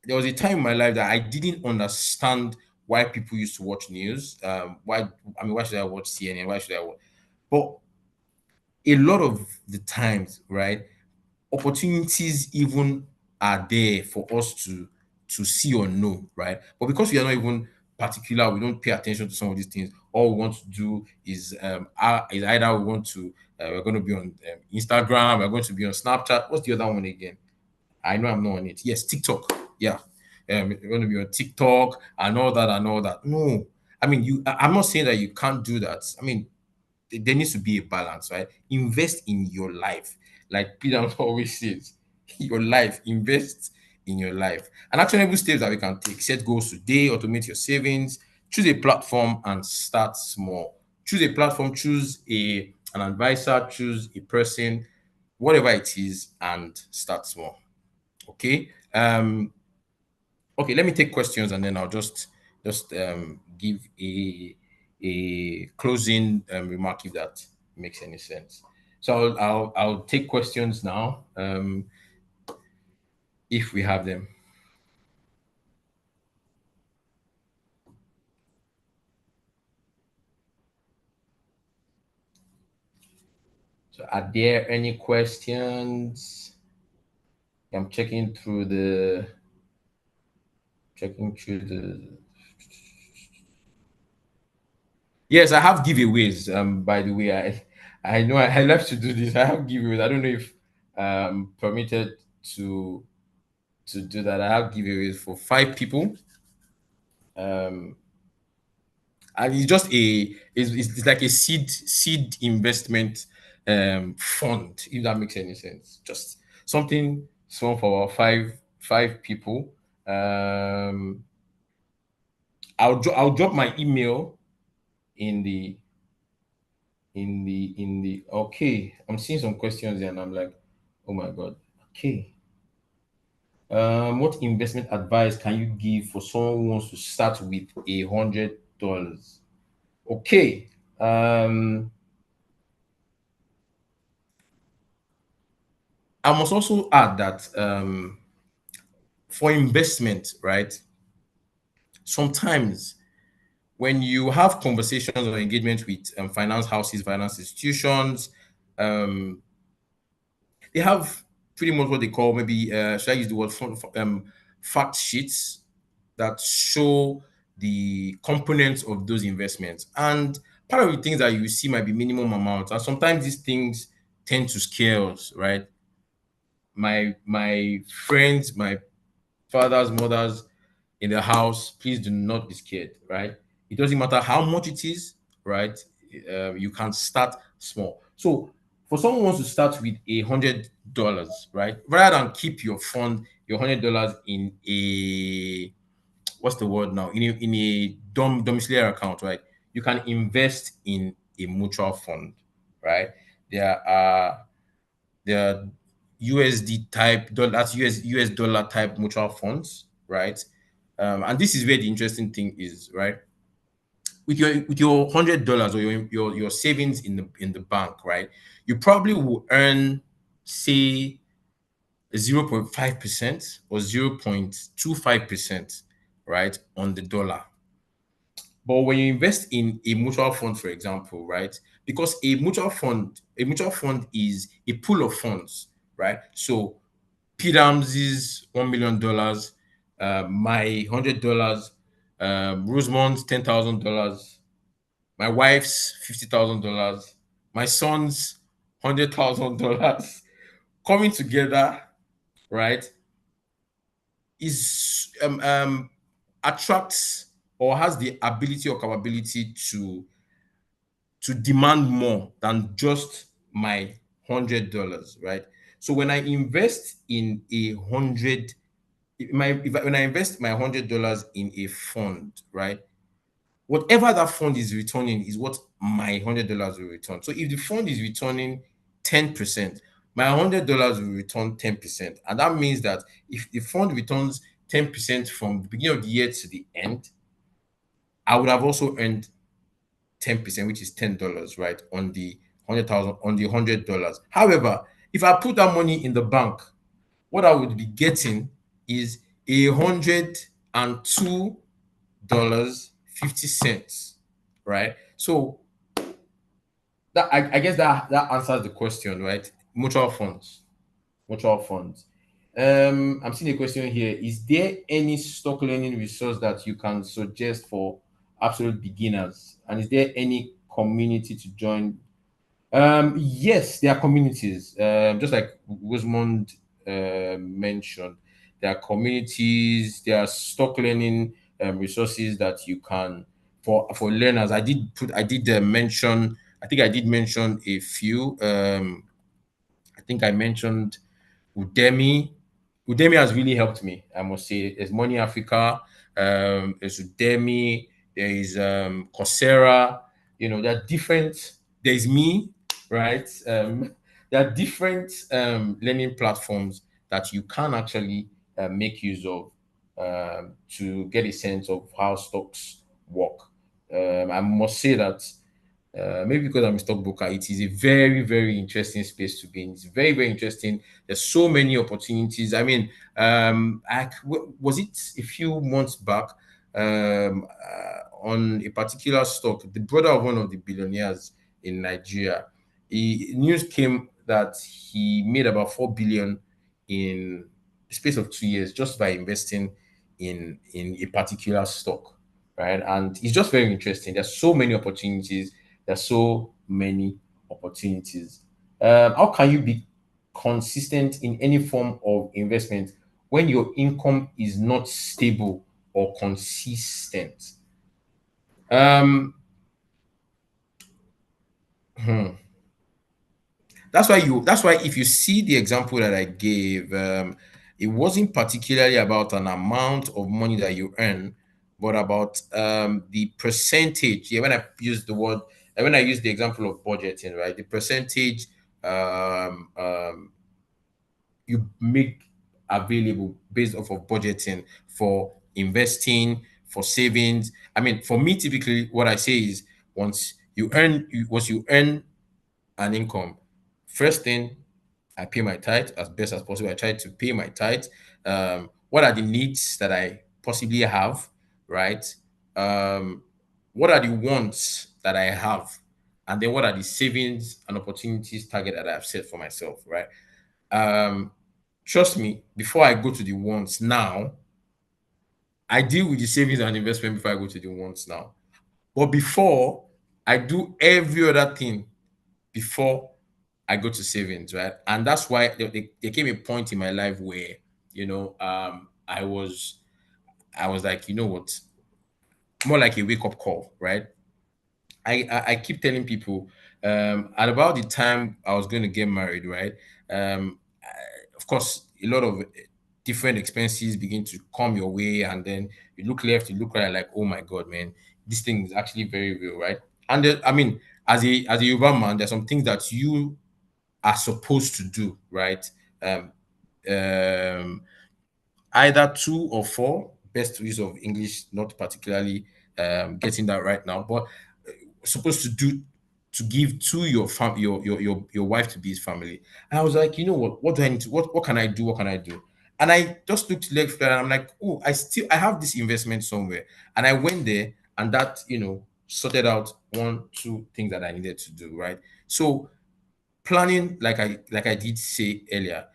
there was a time in my life that I didn't understand why people used to watch news. Why should I watch CNN? Why should I watch? But a lot of the times, right, opportunities even are there for us to see or know, right? But because we are not even particular, we don't pay attention to some of these things. All we want to do is either we want to we're going to be on Instagram, we're going to be on Snapchat. What's the other one again? I know I'm not on it. Yes, TikTok. Yeah. You're going to be on TikTok and all that and all that. No, I mean, I'm not saying that you can't do that. I mean, there needs to be a balance, right? Invest in your life. Like Peter always says, your life, invest in your life. And actionable steps that we can take: set goals today, automate your savings, choose a platform and start small. Choose a platform, choose an advisor, choose a person, whatever it is, and start small. Okay. Okay, let me take questions and then I'll just give a closing remark if that makes any sense. So I'll take questions now, if we have them. So are there any questions? I'm checking through the Yes, I have giveaways. By the way, I know I love to do this. I have giveaways. I don't know if permitted to do that. I have giveaways for 5 people. Um, and it's just it's like a seed investment fund, if that makes any sense. Just something small for five people. Um, I'll drop my email in the okay. I'm seeing some questions here and I'm like, oh my god. Okay. What investment advice can you give for someone who wants to start with $100? Okay. I must also add that for investment, right? Sometimes when you have conversations or engagement with finance houses, finance institutions, um, they have pretty much what they call maybe should I use the word fact sheets that show the components of those investments. And part of the things that you see might be minimum amounts, and sometimes these things tend to scare us, right? My friends, my fathers, mothers in the house, please do not be scared, right? It doesn't matter how much it is, right? You can start small. So for someone who wants to start with $100, right? Rather than keep your $100 in a what's the word now? In a domiciliary account, right? You can invest in a mutual fund, right? There are the USD type that's US dollar type mutual funds, right? And this is where the interesting thing is, right? With your $100 or your savings in the bank, right? You probably will earn say 0.5% or 0.25%, right, on the dollar. But when you invest in a mutual fund, for example, right, because a mutual fund is a pool of funds, right? So P Ramsey's $1 million, my $100, Rosemond's $10,000, my wife's $50,000, my son's $100,000 coming together, right, is attracts or has the ability or capability to demand more than just my $100, right? So when I invest in a hundred, when I invest my $100 in a fund, right? Whatever that fund is returning is what my $100 will return. So if the fund is returning 10%, my $100 will return 10%. And that means that if the fund returns 10% from the beginning of the year to the end, I would have also earned 10%, which is $10, right? On the 100,000, on the $100. However, if I put that money in the bank, what I would be getting is $102.50, right? So that I guess that answers the question, right? Mutual funds. I'm seeing a question here. Is there any stock learning resource that you can suggest for absolute beginners? And is there any community to join? Yes, there are communities. Just like Rosemond mentioned, there are communities. There are stock learning resources that you can for learners. I did mention. I think I did mention a few. I think I mentioned Udemy. Udemy has really helped me, I must say. There's Money Africa, there's Udemy, there is Coursera. There are different. There's me, right? There are different learning platforms that you can actually make use of to get a sense of how stocks work. I must say that maybe because I'm a stockbroker, it is a very, very interesting space to be in. It's very, very interesting. There's so many opportunities. I mean, was it a few months back on a particular stock, the brother of one of the billionaires in Nigeria, news came that he made about 4 billion in the space of 2 years just by investing in a particular stock, right? And it's just very interesting. There's so many opportunities. There's so many opportunities. How can you be consistent in any form of investment when your income is not stable or consistent? Um, hmm. That's why if you see the example that I gave, it wasn't particularly about an amount of money that you earn, but about the percentage. Yeah, when I use the example of budgeting, right? The percentage um, um, you make available based off of budgeting for investing, for savings. I mean, for me, typically, what I say is once you earn an income, first thing, I pay my tithe as best as possible. I try to pay my tithe. What are the needs that I possibly have, right? Um, what are the wants that I have? And then what are the savings and opportunities target that I've set for myself, right? Um, Trust me, before I go to the wants now, I deal with the savings and investment before I go to the wants now. But before, I do every other thing before I go to savings, right? And that's why there came a point in my life where, I was like, you know what, more like a wake up call, right? I keep telling people, at about the time I was going to get married, right? Of course, a lot of different expenses begin to come your way, and then you look left, you look right, like, oh my god, man, this thing is actually very real, right? And I mean, as a Yoruba man, there's some things that you are supposed to do, right? Um, um, Either two or four. Best use of English, not particularly getting that right now, but supposed to do to give to your your wife to be his family. And I was like, you know what do I need to what can I do? What can I do? And I just looked left and I'm like, oh, I have this investment somewhere. And I went there and that, sorted out one, two things that I needed to do, right? So planning, like I did say earlier,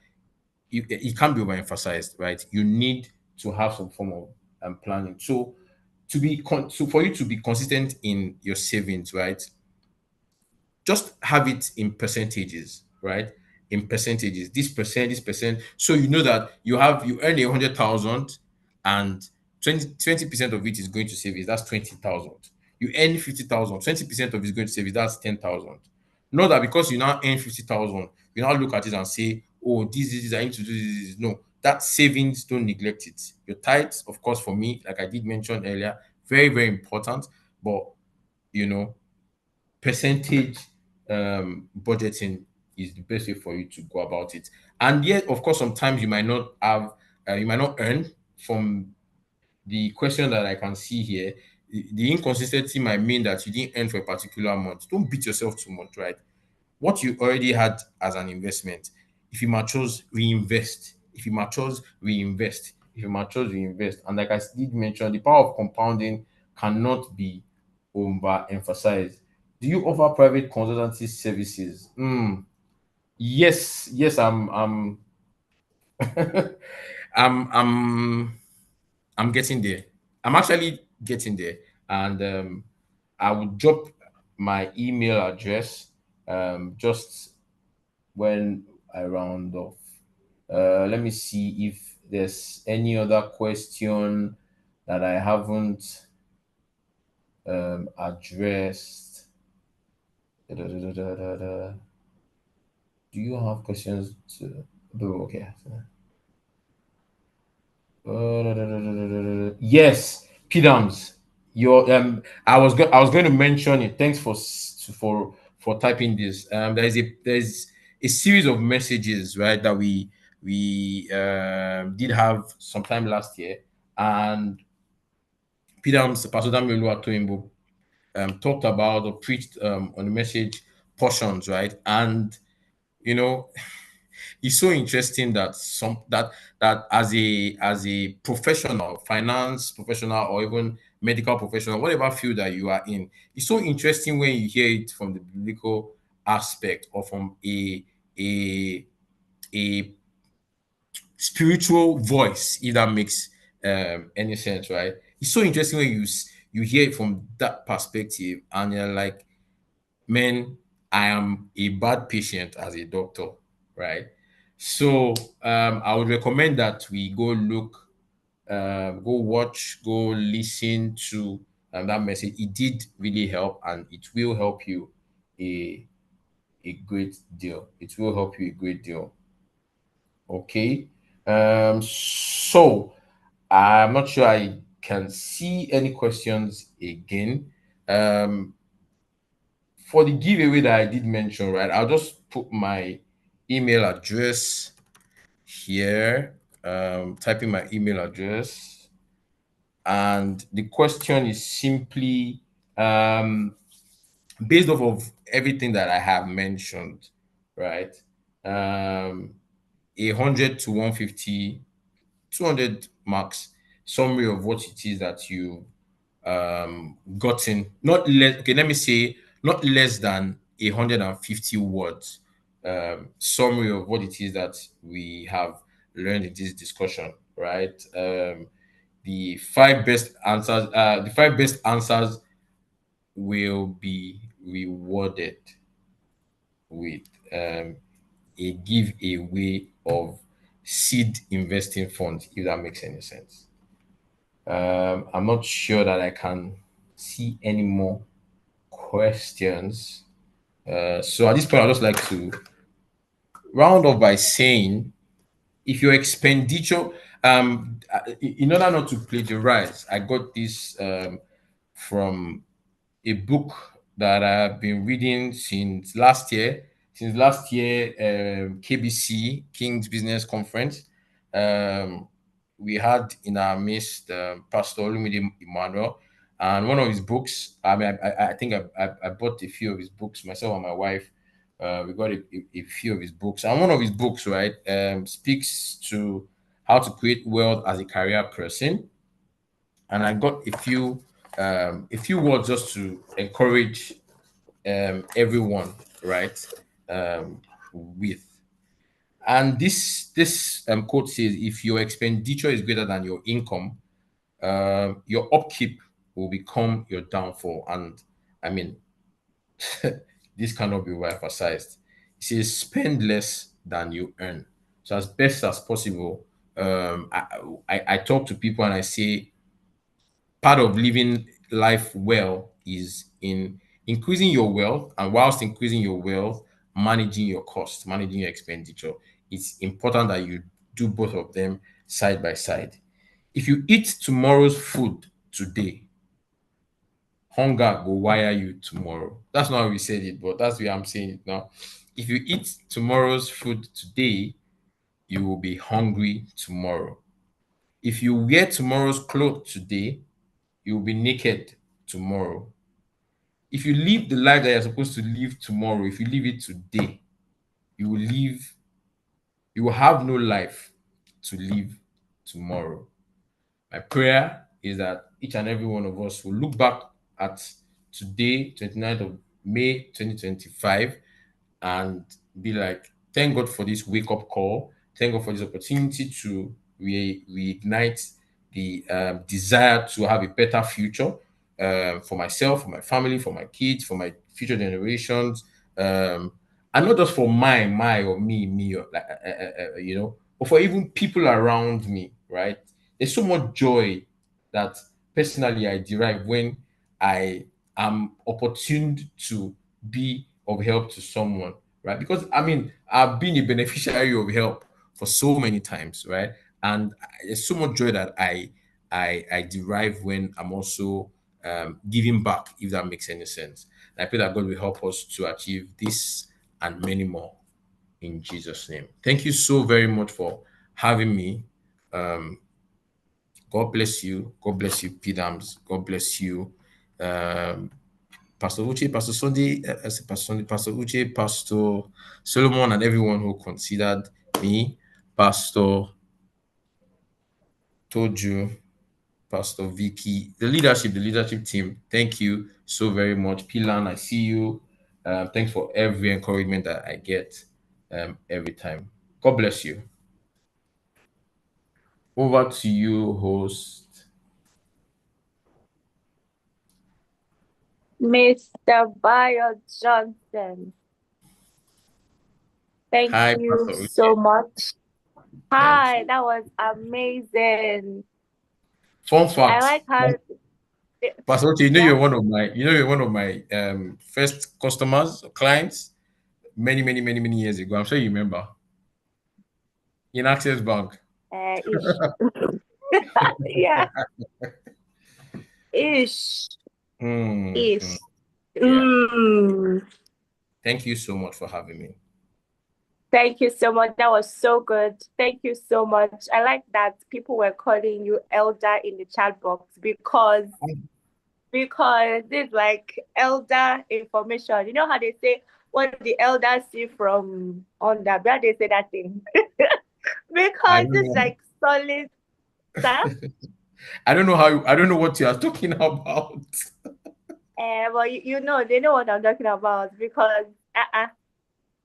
it can't be overemphasized, right? You need to have some form of planning. So so for you to be consistent in your savings, right? Just have it in percentages, right? In percentages, this percent. So you know that you earn 100,000 and 20% of it is going to savings. That's 20,000. You earn 50,000, 20% of it is going to savings. That's 10,000. Not that because you now earn 50,000, you now look at it and say, oh, this, I need to do this. No, that savings, don't neglect it. Your tithes, of course, for me, like I did mention earlier, very, very important. But, you know, percentage budgeting is the best way for you to go about it. And yet, of course, sometimes you might not earn from the question that I can see here. The inconsistency might mean that you didn't earn for a particular month. Don't beat yourself too much, right? What you already had as an investment, if it matures, reinvest. If it matures, reinvest. If it matures, reinvest. And like I did mention, the power of compounding cannot be overemphasized. Do you offer private consultancy services? Yes, yes, I'm I'm I'm getting there. I'm actually getting there. And I will drop my email address just when I round off. Let me see if there's any other question that I haven't addressed. Da. Do you have questions to do? Okay. Yes, Pidams. I was going to mention it. Thanks for typing this. There's a series of messages, right, that we did have sometime last year, and Pidams, Pastor Damiolu Atoyimbo, talked about or preached on the message portions, right, and you know it's so interesting that that as a professional, finance professional, or even medical professional, whatever field that you are in, it's so interesting when you hear it from the biblical aspect or from a spiritual voice, if that makes any sense, right? It's so interesting when you hear it from that perspective, and you're like, man, I am a bad patient as a doctor, right? So I would recommend that we go look, go watch, go listen to that message. It did really help, and it will help you a great deal. It will help you a great deal. Okay. So I'm not sure I can see any questions again. Um, for the giveaway that I did mention, right? I'll just put my email address here. Type in my email address, and the question is simply based off of everything that I have mentioned, right? 100 to 150, 200 marks summary of what it is that you gotten, not less, okay, let me say not less than 150 words, summary of what it is that we have learned in this discussion, right? The five best answers will be rewarded with a giveaway of seed investing funds, if that makes any sense. I'm not sure that I can see any more questions. So at this point, I'd just like to round off by saying, if your expenditure, in order not to plagiarize, I got this from a book that I've been reading since last year. Since last year, KBCE, King's Business Conference, we had in our midst Pastor Olumide Emmanuel, and one of his books. I mean, I think I bought a few of his books myself and my wife. We got a few of his books, and one of his books, right, speaks to how to create wealth as a career person. And I got a few words just to encourage everyone, right? With and this quote says, if your expenditure is greater than your income, your upkeep will become your downfall. And I mean, this cannot be emphasized. It says, spend less than you earn. So as best as possible, I talk to people and I say, part of living life well is in increasing your wealth, and whilst increasing your wealth, managing your costs, managing your expenditure. It's important that you do both of them side by side. If you eat tomorrow's food today, hunger will wire you tomorrow. That's not how we said it, but that's the way I'm saying it now. If you eat tomorrow's food today, you will be hungry tomorrow. If you wear tomorrow's clothes today, you will be naked tomorrow. If you live the life that you're supposed to live tomorrow, if you live it today, you will have no life to live tomorrow. My prayer is that each and every one of us will look back at today, 29th of May 2025, and be like, thank God for this wake up call. Thank God for this opportunity to reignite the desire to have a better future for myself, for my family, for my kids, for my future generations, and not just for my or me, or like, but for even people around me. Right? There's so much joy that personally I derive when I am opportuned to be of help to someone, right? Because I mean, I've been a beneficiary of help for so many times, right? And there's so much joy that I derive when I'm also giving back, if that makes any sense. And I pray that God will help us to achieve this and many more in Jesus' name. Thank you so very much for having me. God bless you. God bless you, Pidams. God bless you. Pastor Uche, Pastor Sunday, Pastor Sunday, Pastor Uche, Pastor Solomon, and everyone who considered me, Pastor Toju, Pastor Vicky, the leadership team. Thank you so very much. Pilan, I see you. Thanks for every encouragement that I get every time. God bless you. Over to you, host. Mr. Bayo Johnson. Thank Hi, you Pastor Uche. so much. Thank Hi, you. that was amazing. Fun I fact, like how Pastor Uche, yeah. you're one of my first customers, clients, many years ago. I'm sure you remember. In Access Bank. Ish. Yeah, ish. Mm, Ish. yeah. Mm. Thank you so much for having me. Thank you so much. That was so good. Thank you so much. I like that people were calling you elder in the chat box because it's like elder information. You know how they say what the elders see from on the how they say that thing. I Because don't it's know. like solid stuff. I don't know what you are talking about. Well, you know, they know what I'm talking about because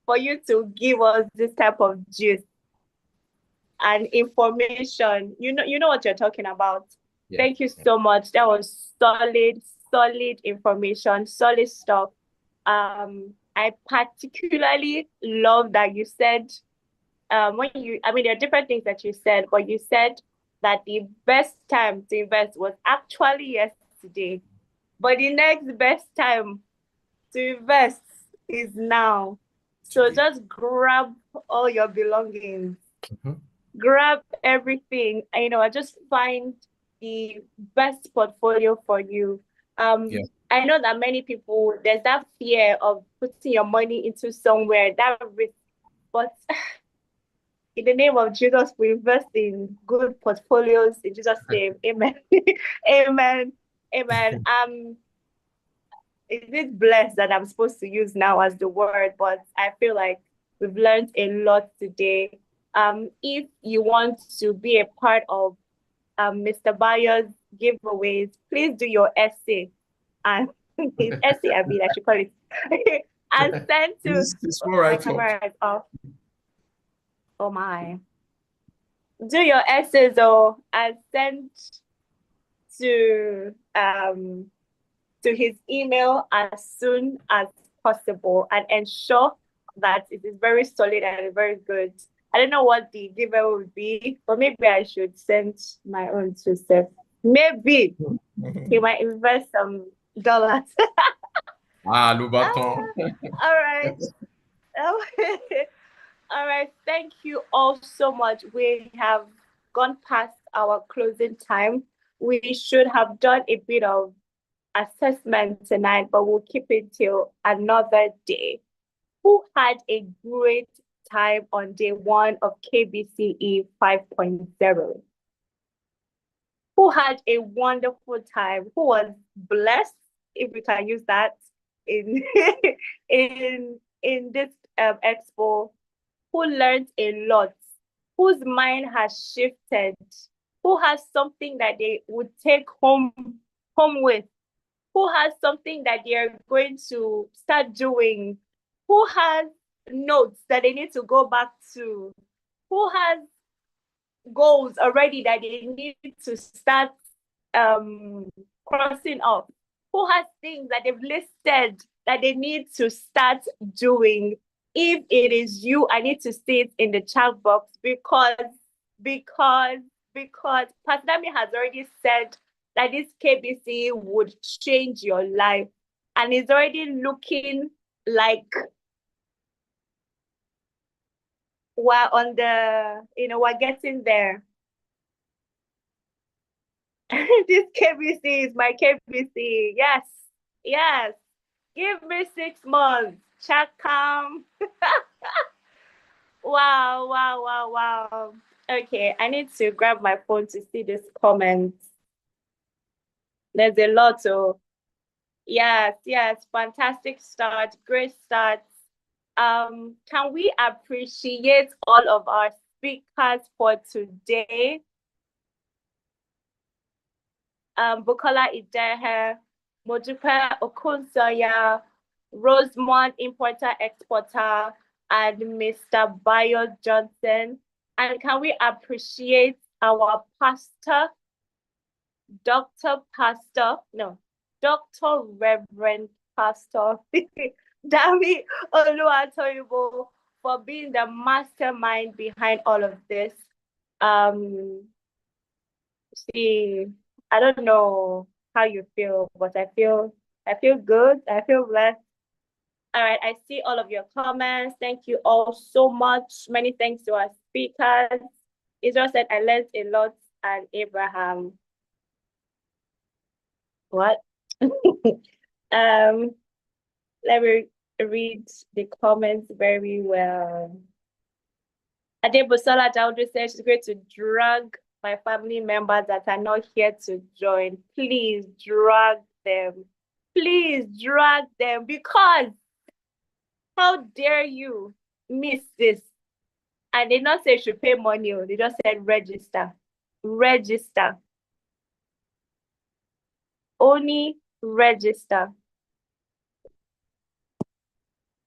for you to give us this type of juice and information, you know what you're talking about. Yeah. Thank you so much. That was solid information, solid stuff. I particularly love that you said I mean, there are different things that you said, but you said that the best time to invest was actually yesterday, but the next best time to invest is now. So Today. just grab all your belongings, Mhm. grab everything, and, I just find the best portfolio for you. Yeah. I know that many people, there's that fear of putting your money into somewhere, that risk, but in the name of Jesus, we invest in good portfolios in Jesus' name. Amen. Amen. Amen. It is blessed that I'm supposed to use now as the word, but I feel like we've learned a lot today. If you want to be a part of Mr. Bayer's giveaways, please do your essay and his essay, I should call it, and send to It's all my right. camera is off. Oh my. Do your essays though and send to his email as soon as possible and ensure that it is very solid and very good. I don't know what the giveaway would be, but maybe I should send my own to Seth. Maybe he might invest some dollars. Le bâton. All right. All right. Thank you all so much. We have gone past our closing time. We should have done a bit of assessment tonight, but we'll keep it till another day. Who had a great time on day one of KBCE 5.0? Who had a wonderful time? Who was blessed, if we can use that, in in this expo? Who learned a lot? Whose mind has shifted? Who has something that they would take home with? Who has something that they're going to start doing? Who has notes that they need to go back to? Who has goals already that they need to start crossing off? Who has things that they've listed that they need to start doing? If it is you, I need to see it in the chat box because Pastor Dami has already said that this KBC would change your life, and it's already looking like we're on the, we're getting there. This KBC is my KBC. Yes. Give me 6 months. Chakam. Wow. Okay, I need to grab my phone to see this comment. There's a lot of yes, fantastic start, great start. Can we appreciate all of our speakers for today? Bukola Idehe, Modupe Okunsoya, Rosemont, importer, exporter, and Mr. Bayo Johnson. And can we appreciate our pastor, Dr. Reverend Pastor Dami Oluwatoyibo for being the mastermind behind all of this. See, I don't know how you feel, but I feel good. I feel blessed. All right, I see all of your comments. Thank you all so much. Many thanks to our speakers. Israel said, I learned a lot, and Abraham. What? Let me read the comments very well. Adebusola Daudu says she's going to drag my family members that are not here to join. Please drag them. Please drag them, because how dare you miss this? And they not say you should pay money. They just said register. Register. Only register.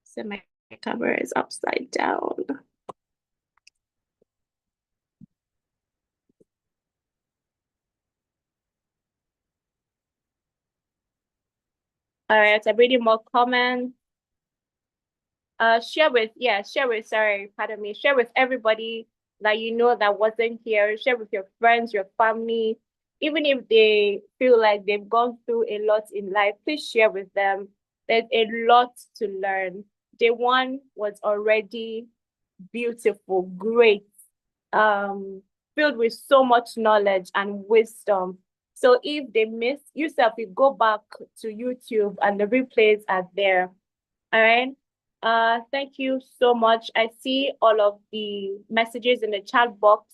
So my camera is upside down. All right, I'm reading more comments. Share with everybody that you know that wasn't here. Share with your friends, your family. Even if they feel like they've gone through a lot in life, please share with them. There's a lot to learn. Day one was already beautiful, great, filled with so much knowledge and wisdom. So if they miss, yourself, you go back to YouTube and the replays are there. All right. Thank you so much. I see all of the messages in the chat box.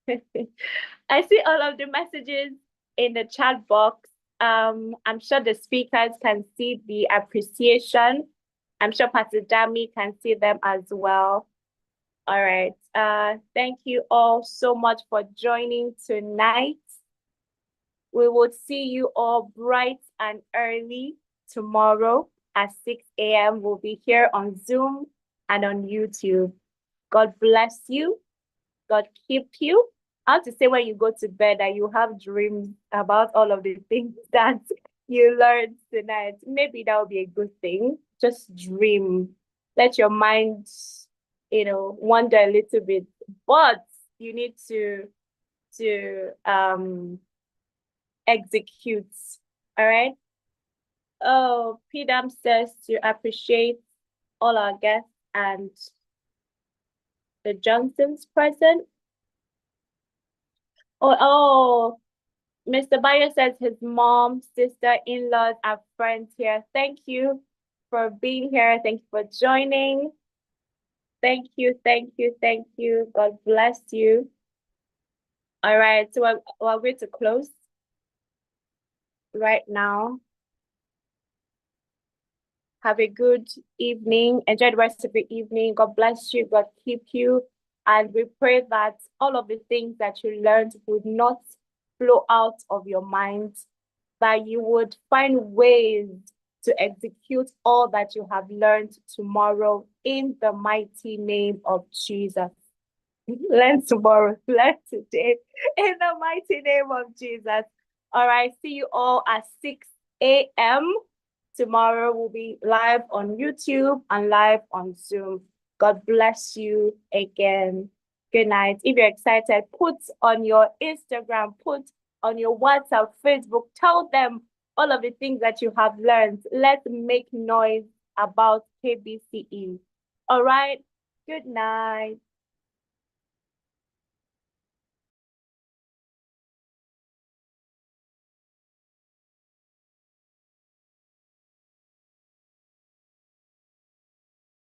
I see all of the messages in the chat box. I'm sure the speakers can see the appreciation. I'm sure Pastor Dami can see them as well. All right. Thank you all so much for joining tonight. We will see you all bright and early tomorrow at 6 a.m. We'll be here on Zoom and on YouTube. God bless you. God keep you. I have to say, when you go to bed, that you have dreams about all of the things that you learned tonight. Maybe that would be a good thing. Just dream. Let your mind, wander a little bit. But you need to execute. All right. Oh, PDAM says to appreciate all our guests and the Johnsons present. Oh, Mr. Bayo says his mom, sister, in-laws, and friends here. Thank you for being here. Thank you for joining. Thank you, thank you, thank you. God bless you. All right, so we're going to close right now. Have a good evening. Enjoy the rest of the evening. God bless you. God keep you. And we pray that all of the things that you learned would not flow out of your mind, that you would find ways to execute all that you have learned tomorrow in the mighty name of Jesus. Learn tomorrow, learn today in the mighty name of Jesus. All right, see you all at 6 a.m. Tomorrow we'll be live on YouTube and live on Zoom. God bless you again. Good night. If you're excited, put on your Instagram, put on your WhatsApp, Facebook, tell them all of the things that you have learned. Let's make noise about KBCE. All right. Good night.